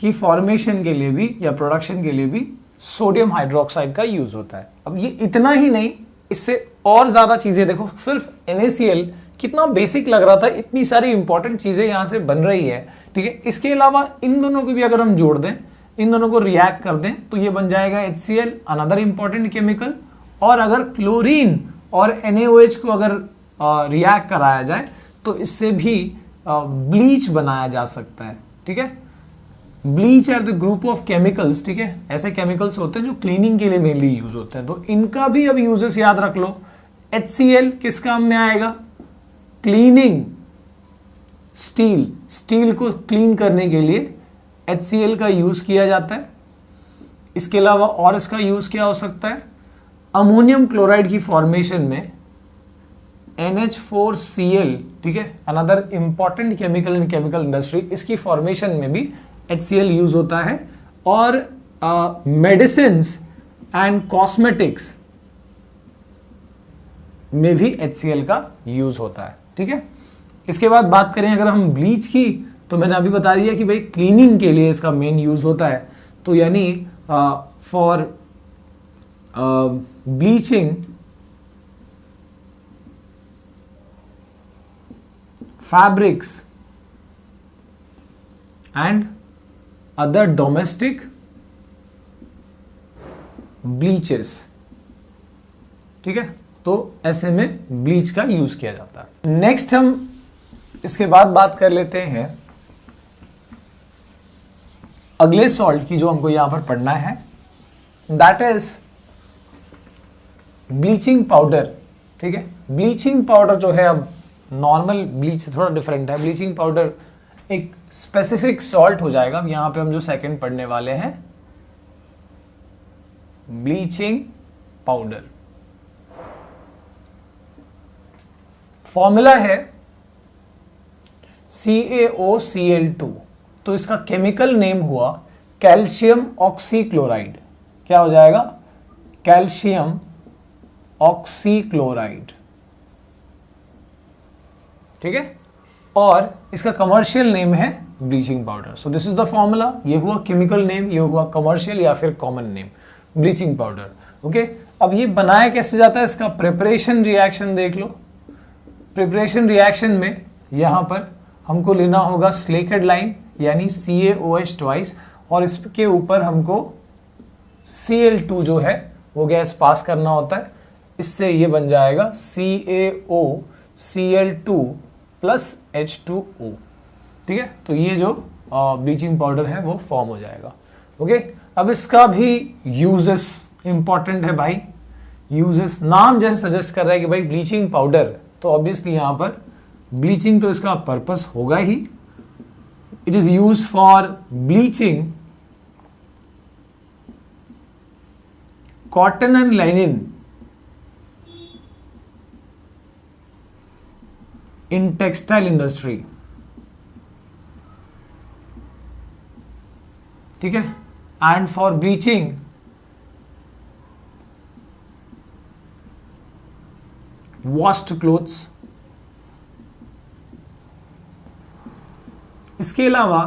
की फॉर्मेशन के लिए भी या प्रोडक्शन के लिए भी सोडियम हाइड्रोक्साइड का यूज होता है। अब ये इतना ही नहीं, इससे और ज्यादा चीजें देखो, सिर्फ NaCl कितना बेसिक लग रहा था, इतनी सारी इंपॉर्टेंट चीजें यहां से बन रही है, ठीक है। इसके अलावा इन दोनों को भी अगर हम जोड़ दें, इन दोनों को रिएक्ट कर दें तो ये बन जाएगा HCl, अनदर इंपॉर्टेंट केमिकल। और अगर क्लोरीन और NaOH को अगर रिएक्ट कराया जाए तो इससे भी ब्लीच बनाया जा सकता है, ठीक है। Bleach are the group of chemicals, ठीक है, ऐसे केमिकल्स होते हैं जो क्लीनिंग के लिए मेनली यूज होते हैं। तो इनका भी अब यूजेस याद रख लो। HCl किस काम में आएगा, क्लीनिंग स्टील, स्टील को क्लीन करने के लिए HCl का यूज किया जाता है। इसके अलावा और इसका यूज क्या हो सकता है, अमोनियम क्लोराइड की फॉर्मेशन में NH4Cl, ठीक है, another important chemical in chemical industry, इसकी फॉर्मेशन में भी HCl यूज होता है। और मेडिसिन्स एंड कॉस्मेटिक्स में भी HCl का यूज होता है, ठीक है। इसके बाद बात करें अगर हम ब्लीच की, तो मैंने अभी बता दिया कि भाई क्लीनिंग के लिए इसका मेन यूज होता है। तो यानी for bleaching fabrics and other domestic bleaches, ठीक है। तो ऐसे में ब्लीच का यूज किया जाता है। नेक्स्ट हम इसके बाद बात कर लेते हैं अगले सॉल्ट की जो हमको यहां पर पढ़ना है, दैट इज ब्लीचिंग पाउडर, ठीक है। ब्लीचिंग पाउडर जो है, अब नॉर्मल ब्लीच से थोड़ा डिफरेंट है। ब्लीचिंग पाउडर एक स्पेसिफिक सॉल्ट हो जाएगा। अब यहां पे हम जो सेकंड पढ़ने वाले हैं, ब्लीचिंग पाउडर, फॉर्मूला है CaOCl2। तो इसका केमिकल नेम हुआ कैल्शियम ऑक्सीक्लोराइड। क्या हो जाएगा, कैल्शियम ऑक्सीक्लोराइड, ठीक है। और इसका कमर्शियल नेम है bleaching powder. So this is the formula. ये हुआ केमिकल नेम, ये हुआ कमर्शियल या फिर common name, bleaching powder, okay. अब ये बनाया कैसे जाता है, इसका प्रिपरेशन रिएक्शन देख लो। प्रिपरेशन रिएक्शन में यहां पर हमको लेना होगा स्लेकेड लाइन यानी CaOH ट्वाइस, और इसके ऊपर हमको Cl2 जो है वो गैस पास करना होता है। इससे ये बन जाएगा CaOCl2 प्लस H2O। ठीक है, तो ये जो ब्लीचिंग पाउडर है वो फॉर्म हो जाएगा। ओके, अब इसका भी यूजेस इंपॉर्टेंट है भाई। यूजेस नाम जैसे सजेस्ट कर रहा है कि भाई ब्लीचिंग पाउडर, तो ऑब्वियसली यहां पर ब्लीचिंग तो इसका पर्पस होगा ही। It is use for bleaching cotton and linen in textile industry. ठीक है, and for bleaching washed clothes. इसके अलावा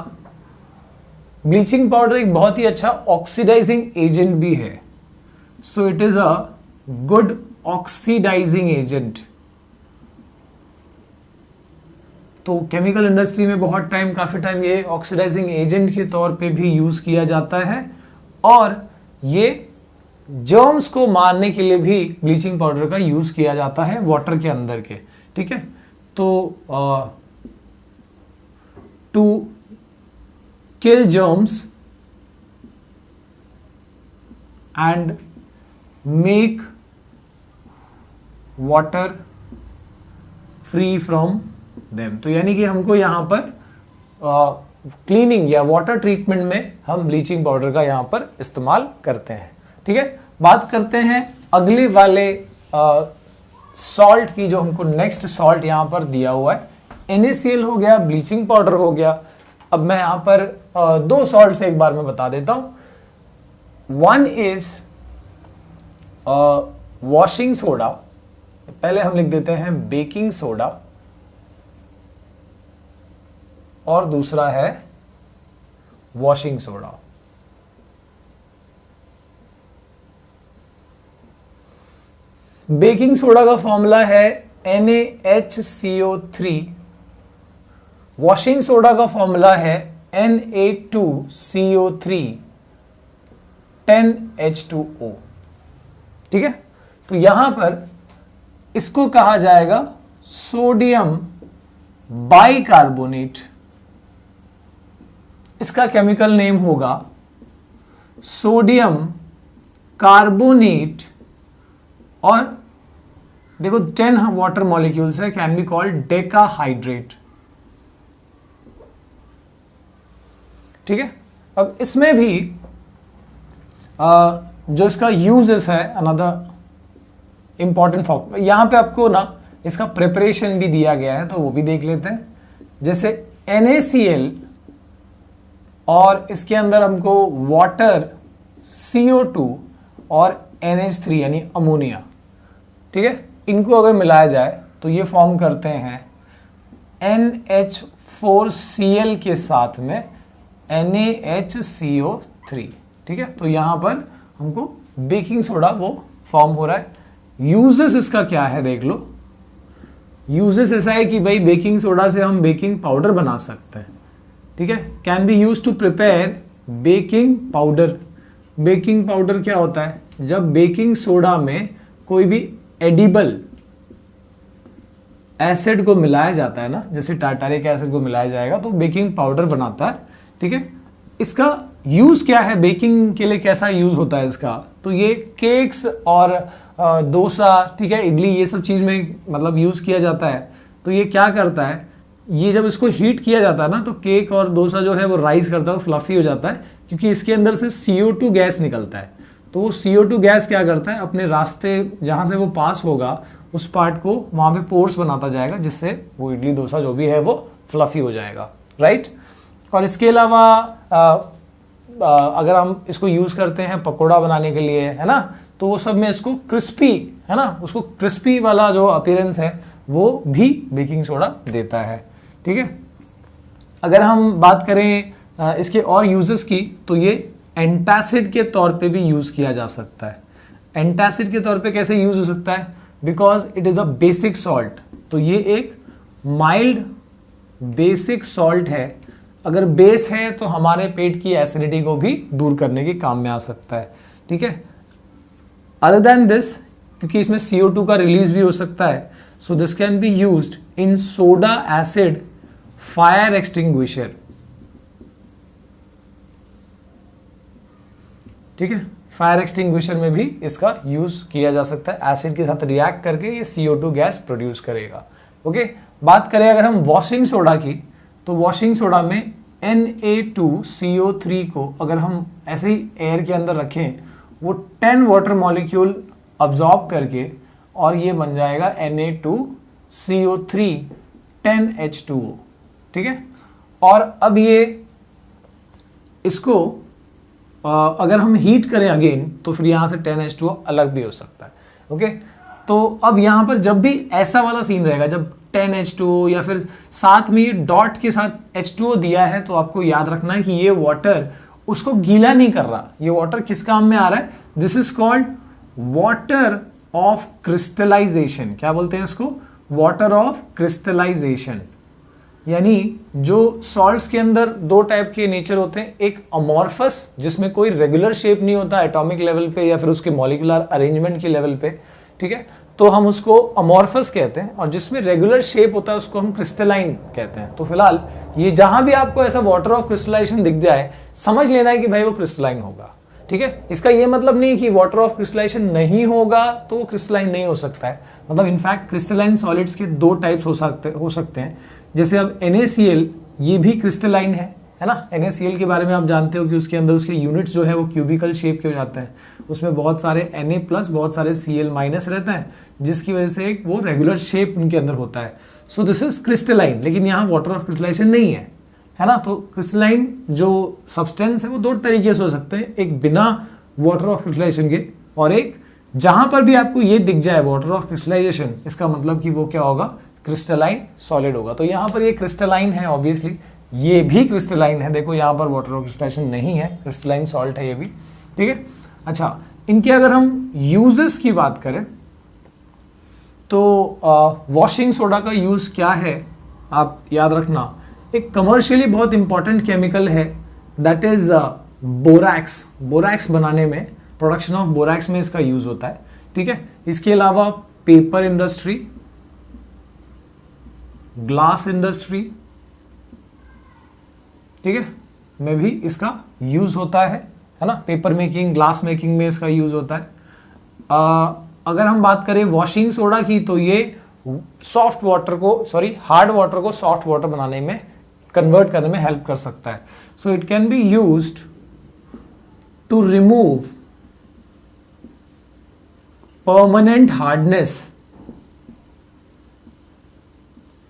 ब्लीचिंग पाउडर एक बहुत ही अच्छा ऑक्सीडाइजिंग एजेंट भी है। So it is a good oxidising agent. तो केमिकल इंडस्ट्री में बहुत टाइम, काफी टाइम ये ऑक्सीडाइजिंग एजेंट के तौर पे भी यूज किया जाता है, और ये जर्म्स को मारने के लिए भी ब्लीचिंग पाउडर का यूज किया जाता है वाटर के अंदर के। ठीक है, तो to kill germs and make water free from them. तो यानी कि हमको यहां पर क्लीनिंग या वाटर ट्रीटमेंट में हम ब्लीचिंग पाउडर का यहां पर इस्तेमाल करते हैं। ठीक है, बात करते हैं अगले वाले सॉल्ट की, जो हमको नेक्स्ट सॉल्ट यहां पर दिया हुआ है। NaCl हो गया, ब्लीचिंग पाउडर हो गया। अब मैं यहां पर दो सॉल्ट से एक बार में बता देता हूं। वन इज वॉशिंग सोडा, पहले हम लिख देते हैं बेकिंग सोडा, और दूसरा है वॉशिंग सोडा। बेकिंग सोडा का फॉर्मूला है NaHCO3, वॉशिंग सोडा का फॉर्मूला है Na2CO3 10H2O। ठीक है, तो यहां पर इसको कहा जाएगा सोडियम बाइकार्बोनेट। इसका केमिकल नेम होगा सोडियम कार्बोनेट, और देखो 10 वाटर मॉलिक्यूल्स है, कैन बी कॉल्ड डेकाहाइड्रेट। ठीक है, अब इसमें भी जो इसका यूजेस है, अनदर इंपॉर्टेंट फॉर्म, यहां पे आपको ना इसका प्रिपरेशन भी दिया गया है, तो वो भी देख लेते हैं। जैसे NaCl और इसके अंदर हमको वाटर CO2 और NH3 यानी अमोनिया। ठीक है, इनको अगर मिलाया जाए तो ये फॉर्म करते हैं NH4Cl के साथ में NaHCO3। ठीक है, तो यहां पर हमको बेकिंग सोडा वो फॉर्म हो रहा है। यूजेस इसका क्या है देख लो। यूजेस ऐसा है कि भाई बेकिंग सोडा से हम बेकिंग पाउडर बना सकते हैं। ठीक है, can be use to prepare baking powder. Baking powder क्या होता है, जब बेकिंग सोडा में कोई भी एडिबल एसिड को मिलाया जाता है ना, जैसे टार्टारिक एसिड को मिलाया जाएगा तो बेकिंग पाउडर बनाता है। ठीक है, इसका यूज क्या है, बेकिंग के लिए कैसा यूज होता है इसका, तो ये केक्स और डोसा, ठीक है, इडली, ये सब चीज में मतलब यूज किया जाता है। तो ये क्या करता है, ये जब इसको हीट किया जाता है ना, तो केक और डोसा जो है वो राइज करता है, वो फ्लफी हो जाता है, क्योंकि इसके अंदर से CO2 गैस निकलता है। तो वो CO2 गैस क्या करता है, अपने रास्ते जहां से वो पास होगा उस पार्ट को वहां पे पोर्स बनाता जाएगा, जिससे वो इडली डोसा जो भी है वो फ्लफी हो जाएगा। राइट, और इसके अलावा अगर हम इसको यूज करते हैं पकोड़ा बनाने के लिए, है ना, तो वो सब में इसको क्रिस्पी, है ना, उसको क्रिस्पी वाला जो अपीयरेंस है वो भी बेकिंग सोडा देता है। ठीक है, अगर हम बात करें इसके और यूजेस की, तो ये एंटासिड के तौर पे भी यूज किया जा सकता है। एंटासिड के तौर पे कैसे यूज हो सकता है, because it is a basic salt. तो ये एक माइल्ड बेसिक सॉल्ट है। अगर बेस है तो हमारे पेट की एसिडिटी को भी दूर करने के काम में आ सकता है। ठीक है, अदर देन दिस क्योंकि इसमें CO2 का रिलीज भी हो सकता है। So this can be used in soda acid fire extinguisher. ठीक है, फायर एक्सटिंग्विशर में भी इसका यूज किया जा सकता है। एसिड के साथ रिएक्ट करके ये CO2 गैस प्रोड्यूस करेगा। ओके, बात करें अगर हम वॉशिंग सोडा की, तो वॉशिंग सोडा में Na2CO3 को अगर हम ऐसे ही एयर के अंदर रखें, वो 10 वाटर मॉलिक्यूल अब्जॉर्ब करके और ये बन जाएगा Na2CO3 10H2O। ठीक है, और अब ये इसको अगर हम हीट करें अगेन, तो फिर यहाँ से 10H2O अलग भी हो सकता है। ओके, तो अब यहाँ पर जब भी ऐसा वाला सीन रहेगा, जब 10H2O या फिर साथ में ये डॉट के साथ H2O दिया है, तो आपको याद रखना है कि ये वाटर उसको गीला नहीं कर रहा। ये वाटर किस काम में आ रहा है? This is called water of crystallisation. क्या बोलते हैं इसको? Water of crystallisation. यानी जो सॉल्ट्स के अंदर दो टाइप के नेचर होते हैं, एक अमॉर्फस जिसमें कोई रेगुलर शेप नहीं होता एटॉमिक लेवल पे या फिर उसके मॉलिक्यूलर अरेंजमेंट के लेवल पे, ठीक है, तो हम उसको अमॉर्फस कहते हैं, और जिसमें रेगुलर शेप होता है उसको हम क्रिस्टलाइन कहते हैं। तो फिलहाल ये जहां भी आपको ऐसा वाटर ऑफ क्रिस्टलाइजेशन दिख जाए, समझ लेना है कि भाई वो क्रिस्टलाइन होगा। ठीक है, इसका ये मतलब नहीं कि वाटर ऑफ क्रिस्टलाइजेशन नहीं होगा तो वो क्रिस्टलाइन नहीं हो सकता है। मतलब इनफैक्ट क्रिस्टलाइन सॉलिड्स के दो टाइप्स हो सकते हैं। जैसे अब NaCl, ये भी क्रिस्टलाइन है ना। NaCl के बारे में आप जानते हो कि उसके अंदर उसके यूनिट्स जो है वो क्यूबिकल शेप के हो जाते हैं। उसमें बहुत सारे Na+, बहुत सारे Cl- रहते हैं, जिसकी वजह से वो रेगुलर शेप उनके अंदर होता है। सो दिस इज क्रिस्टलाइन, लेकिन यहाँ वाटर ऑफ क्रिस्टलाइजेशन नहीं है ना। तो क्रिस्टलाइन जो सब्सटेंस है वो दो तरीके से हो सकते हैं, एक बिना वाटर ऑफ क्रिस्टलाइजेशन के, और एक जहां पर भी आपको ये दिख जाए वाटर ऑफ क्रिस्टलाइजेशन, इसका मतलब कि वो क्या होगा? क्रिस्टलाइन सॉलिड होगा। तो यहाँ पर ये क्रिस्टलाइन है, ऑब्वियसली ये भी क्रिस्टलाइन है। देखो यहाँ पर वाटर ऑफ क्रिस्टलाइजेशन नहीं है, क्रिस्टलाइन सॉल्ट है ये भी। ठीक है, अच्छा, इनके अगर हम यूजेस की बात करें तो वॉशिंग सोडा का यूज क्या है, आप याद रखना। एक कमर्शियली बहुत इंपॉर्टेंट केमिकल है, दैट इज बोरैक्स। बोरैक्स बनाने में, प्रोडक्शन ऑफ बोरैक्स में इसका यूज होता है। ठीक है, इसके अलावा पेपर इंडस्ट्री, ग्लास इंडस्ट्री, ठीक है, में भी इसका यूज होता है ना। पेपर मेकिंग, ग्लास मेकिंग में इसका यूज होता है। अगर हम बात करें वॉशिंग सोडा की, तो ये सॉफ्ट वाटर को, हार्ड वाटर को सॉफ्ट वाटर बनाने में, कन्वर्ट करने में हेल्प कर सकता है। So it can be used to remove permanent hardness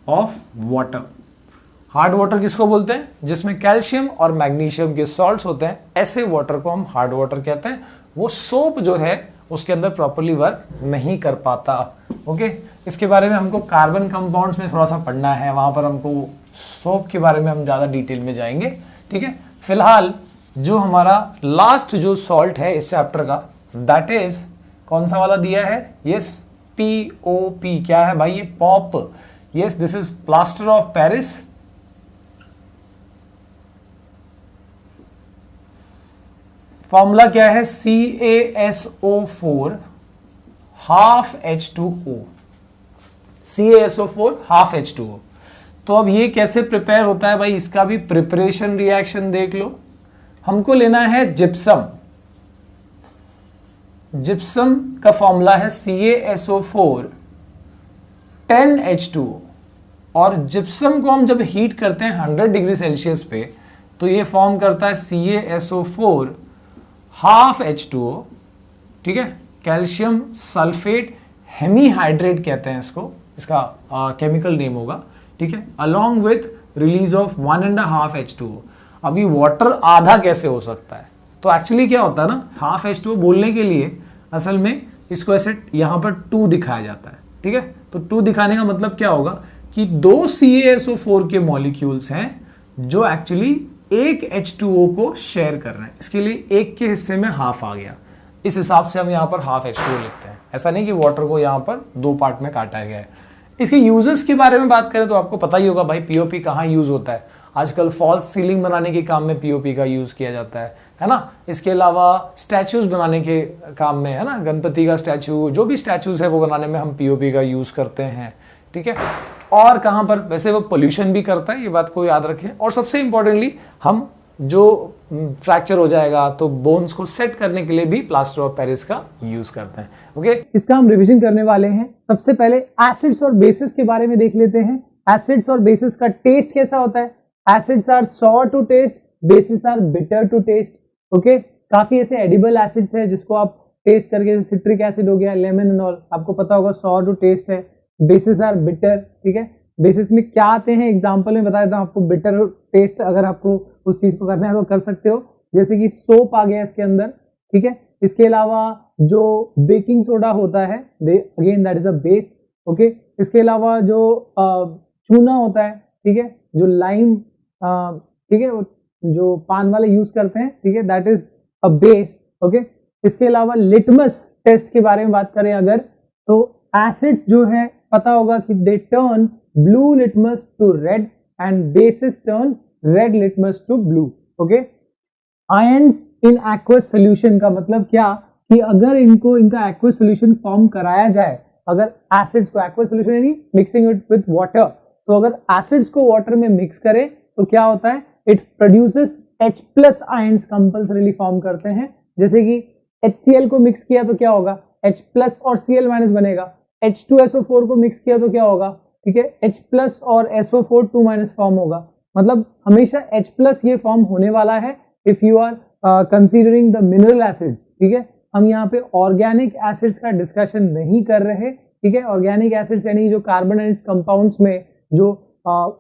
of water. Hard water किसको बोलते हैं? जिसमें कैल्शियम और मैग्नीशियम के सॉल्ट्स होते हैं, ऐसे वाटर को हम हार्ड वाटर कहते हैं। वो सोप जो है उसके अंदर प्रॉपर्ली वर्क नहीं कर पाता। ओके, इसके बारे में हमको कार्बन कंपाउंड्स में थोड़ा सा पढ़ना है, वहां पर हमको सोप के बारे में हम ज्यादा डिटेल में जाएंगे। ठीक है, फिलहाल जो हमारा लास्ट जो सॉल्ट है इस चैप्टर का, दैट इज कौन सा वाला दिया है? Yes, POP। क्या है भाई? ये pop. Yes, this is plaster of Paris. Formula क्या है? CaSO4 half H2O। CaSO4 half H2O। तो अब ये कैसे प्रिपेयर होता है भाई? इसका भी प्रिपरेशन रिएक्शन देख लो। हमको लेना है जिप्सम। जिप्सम का फॉर्मूला है CaSO4 10H2O, और जिप्सम को हम जब हीट करते हैं 100 डिग्री सेल्सियस पे, तो ये फॉर्म करता है CaSO4 हाफ H2O। ठीक है, कैल्शियम सल्फेट हेमीहाइड्रेट कहते हैं इसको, इसका केमिकल नेम होगा। ठीक है, along with release of 1.5 H2O। अभी वाटर आधा कैसे हो सकता है? तो एक्चुअली क्या होता है ना, हाफ H2O बोलने के लिए असल में इसको ऐसे यहाँ पर 2 दिखाया जाता है। ठीक है, तो 2 दिखाने का मतलब क्या होगा कि 2 CaSO4 के मॉलिक्यूल्स हैं जो एक्चुअली एक H2O को शेयर कर रहे हैं। इसके लिए एक के हिस्से में हाफ आ गया, इस हिसाब से हम यहाँ पर हाफ H2O लिखते हैं। ऐसा नहीं कि वाटर को यहाँ पर 2 पार्ट में काटा गया है। इसके यूजेस के बारे में बात करें तो आपको पता ही होगा भाई, POP कहाँ यूज होता है। आजकल फॉल्स सीलिंग बनाने के काम में पीओपी का यूज किया जाता है ना। इसके अलावा स्टैचूज बनाने के काम में, है ना, गणपति का स्टैचू, जो भी स्टैचूज है वो बनाने में हम पीओपी का यूज करते हैं, ठीक है। और कहाँ पर, वैसे वो पोल्यूशन भी करता है, ये बात को याद रखें। और सबसे इंपॉर्टेंटली हम जो फ्रैक्चर हो जाएगा तो बोन्स को सेट करने के लिए भी प्लास्टर ऑफ पेरिस का यूज करते हैं। ओके, इसका हम रिवीजन करने वाले हैं। सबसे पहले एसिड्स और बेसिस के बारे में देख लेते हैं। एसिड्स और बेसिस का टेस्ट कैसा होता है। Acids are sour to taste, bases are bitter to taste. Okay, काफी ऐसे एडिबल एसिड्स है जिसको आप टेस्ट करके, सिट्रिक एसिड हो गया, लेमन एंड ऑल, आपको पता होगा सॉर टू टेस्ट है। बेसिस आर बिटर, ठीक है। बेसिस में क्या आते हैं, एग्जांपल में बता देता हूं आपको। बिटर टेस्ट अगर आपको उस चीज को करना है तो कर सकते हो, जैसे कि सोप आ गया इसके अंदर, ठीक है। इसके अलावा जो बेकिंग सोडा होता है, again that is a base. Okay, इसके अलावा जो चूना होता है, ठीक है, जो लाइम, ठीक है, जो पान वाले यूज करते हैं, ठीक है, that is a base. Okay, इसके अलावा लिटमस टेस्ट के बारे में बात करें अगर, तो एसिड्स जो है पता होगा कि they turn blue litmus to red and bases turn red litmus to blue. Okay, ions in aqueous solution का मतलब क्या कि अगर इनका एक्वस सोल्यूशन फॉर्म कराया जाए, अगर एसिड्स को, एक्वस सोल्यूशन यानी मिक्सिंग इट विद वाटर, तो अगर एसिड्स को वाटर में मिक्स करें तो क्या होता है, it produces H plus ions compulsorily form करते हैं। जैसे कि HCl को मिक्स किया तो क्या होगा, H प्लस और Cl माइनस बनेगा। H2SO4 को मिक्स किया तो क्या होगा, ठीक है, H प्लस और SO4 2 माइनस फॉर्म होगा। मतलब हमेशा H प्लस ये फॉर्म होने वाला है if you are considering the mineral acids, ठीक है। हम यहाँ पे ऑर्गेनिक एसिड्स का डिस्कशन नहीं कर रहे, ठीक है। ऑर्गेनिक एसिड्स यानी जो कार्बन एंड कंपाउंड्स में जो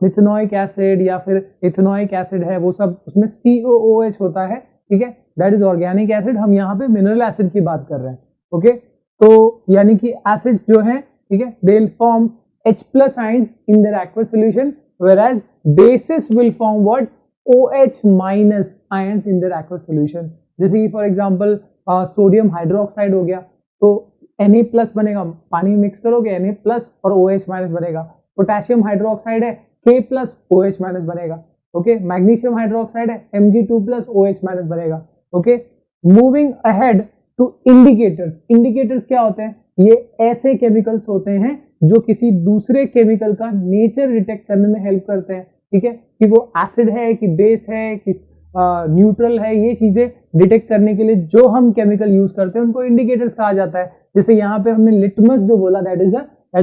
मिथेनोइक एसिड या फिर इथेनोइक एसिड है, वो सब उसमें COOH होता है, ठीक है, दैट इज ऑर्गेनिक एसिड। हम यहाँ पे मिनरल एसिड की बात कर रहे हैं। ओके, तो यानी कि एसिड्स जो है, ठीक है, they will form H plus ions in their aqueous solution, whereas bases will form what, OH minus ions in their aqueous solution. जैसे कि फॉर एग्जांपल सोडियम हाइड्रोक्साइड हो गया तो Na प्लस बनेगा, पानी में मिक्स करोगे Na प्लस और OH माइनस बनेगा। पोटेशियम हाइड्रोक्साइड है, K प्लस OH माइनस बनेगा। ओके, मैग्नीशियम हाइड्रोक्साइड है, Mg2 प्लस OH माइनस बनेगा। Okay, moving ahead to indicators. Indicators क्या होते हैं, ये ऐसे केमिकल्स होते हैं जो किसी दूसरे केमिकल का नेचर डिटेक्ट करने में हेल्प करते हैं, ठीक है, कि वो एसिड है कि बेस है कि न्यूट्रल है, ये चीजें डिटेक्ट करने के लिए जो हम केमिकल यूज करते हैं उनको इंडिकेटर्स कहा जाता है। जैसे यहाँ पे हमने लिटमस जो बोला, दैट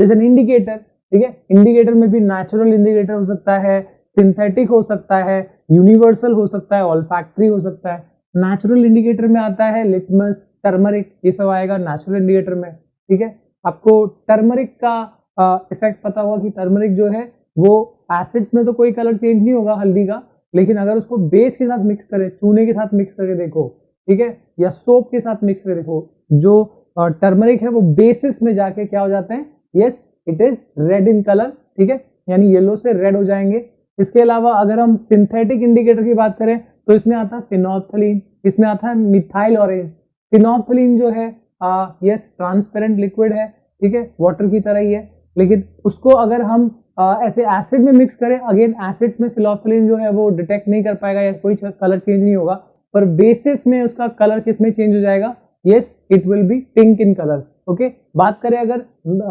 इज एन इंडिकेटर, ठीक है। इंडिकेटर में भी नेचुरल इंडिकेटर हो सकता है, सिंथेटिक हो सकता है, यूनिवर्सल हो सकता है, ऑल्फैक्टरी हो सकता है। नेचुरल इंडिकेटर में आता है लिटमस, टर्मरिक, ये सब आएगा नेचुरल इंडिकेटर में, ठीक है। आपको टर्मरिक का इफेक्ट पता होगा कि टर्मरिक जो है वो एसिड्स में तो कोई कलर चेंज नहीं होगा हल्दी का, लेकिन अगर उसको बेस के साथ मिक्स करें, चूने के साथ मिक्स करके देखो, ठीक है, या सोप के साथ मिक्स करके देखो, जो टर्मरिक है वो बेसिस में जाके क्या हो जाते हैं, yes it is red in colour, ठीक है, यानी येलो से रेड हो जाएंगे। इसके अलावा अगर हम सिंथेटिक इंडिकेटर की बात करें तो इसमें आता है फिनोल्फथलीन, इसमें आता है मिथाइल ऑरेंज। फिनोल्फथलीन जो है यस ट्रांसपेरेंट लिक्विड है, ठीक है, वाटर की तरह ही है, लेकिन उसको अगर हम ऐसे एसिड में मिक्स करें, अगेन एसिड्स में फिनोल्फथलीन जो है वो डिटेक्ट नहीं कर पाएगा या कोई कलर चेंज नहीं होगा, पर बेसिस में उसका कलर किस में चेंज हो जाएगा, yes it will B pink in colour. Okay, बात करें अगर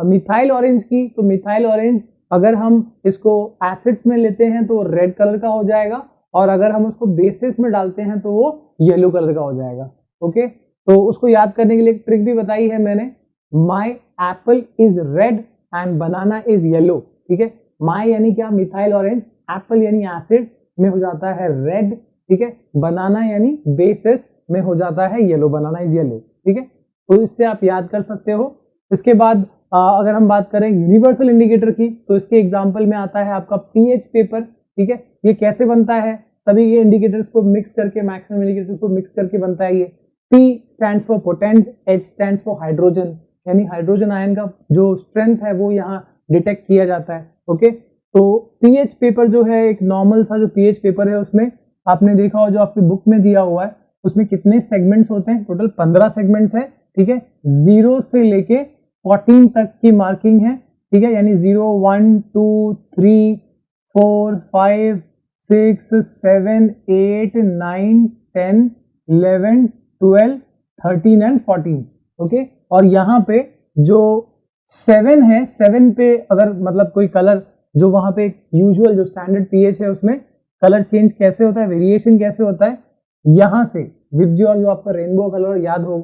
मिथाइल ऑरेंज की, तो मिथाइल ऑरेंज अगर हम इसको एसिड्स में लेते हैं तो रेड कलर का हो जाएगा, और अगर हम उसको बेसिस में डालते हैं तो वो येलो कलर का हो जाएगा। ओके, तो उसको याद करने के लिए एक ट्रिक भी बताई है मैंने, माई apple is red and banana is yellow, ठीक है। माई यानी क्या, मिथाइल ऑरेंज, एप्पल यानी एसिड में हो जाता है रेड, ठीक है, बनाना यानी बेसिस में हो जाता है येलो, बनाना इज येलो, ठीक है। तो इससे आप याद कर सकते हो। इसके बाद अगर हम बात करें यूनिवर्सल इंडिकेटर की, तो इसके एग्जांपल में आता है आपका पीएच पेपर, ठीक है। ये कैसे बनता है, सभी ये इंडिकेटर्स को मिक्स करके, मैक्सिमम इंडिकेटर्स को मिक्स करके बनता है ये। P stands for potence, H stands for hydrogen, यानी हाइड्रोजन आयन का जो स्ट्रेंथ है वो यहाँ डिटेक्ट किया जाता है। ओके, तो पीएच पेपर जो है एक नॉर्मल सा जो पीएच पेपर है, उसमें आपने देखा हो जो आपकी बुक में दिया हुआ है, उसमें कितने सेगमेंट्स होते हैं, टोटल 15 सेगमेंट्स है, ठीक है। 0 से लेके 14 तक की मार्किंग है, ठीक है, यानी 0 1 2 3 4 5 6 7 8 9 10 11 12 13 एंड 14। ओके, और यहाँ पे जो 7 है, 7 पे अगर मतलब कोई कलर जो वहां पे यूजुअल जो स्टैंडर्ड पीएच है उसमें कलर चेंज कैसे होता है, वेरिएशन कैसे होता है, यहां से विबज्योल जो आपका रेनबो कलर याद हो,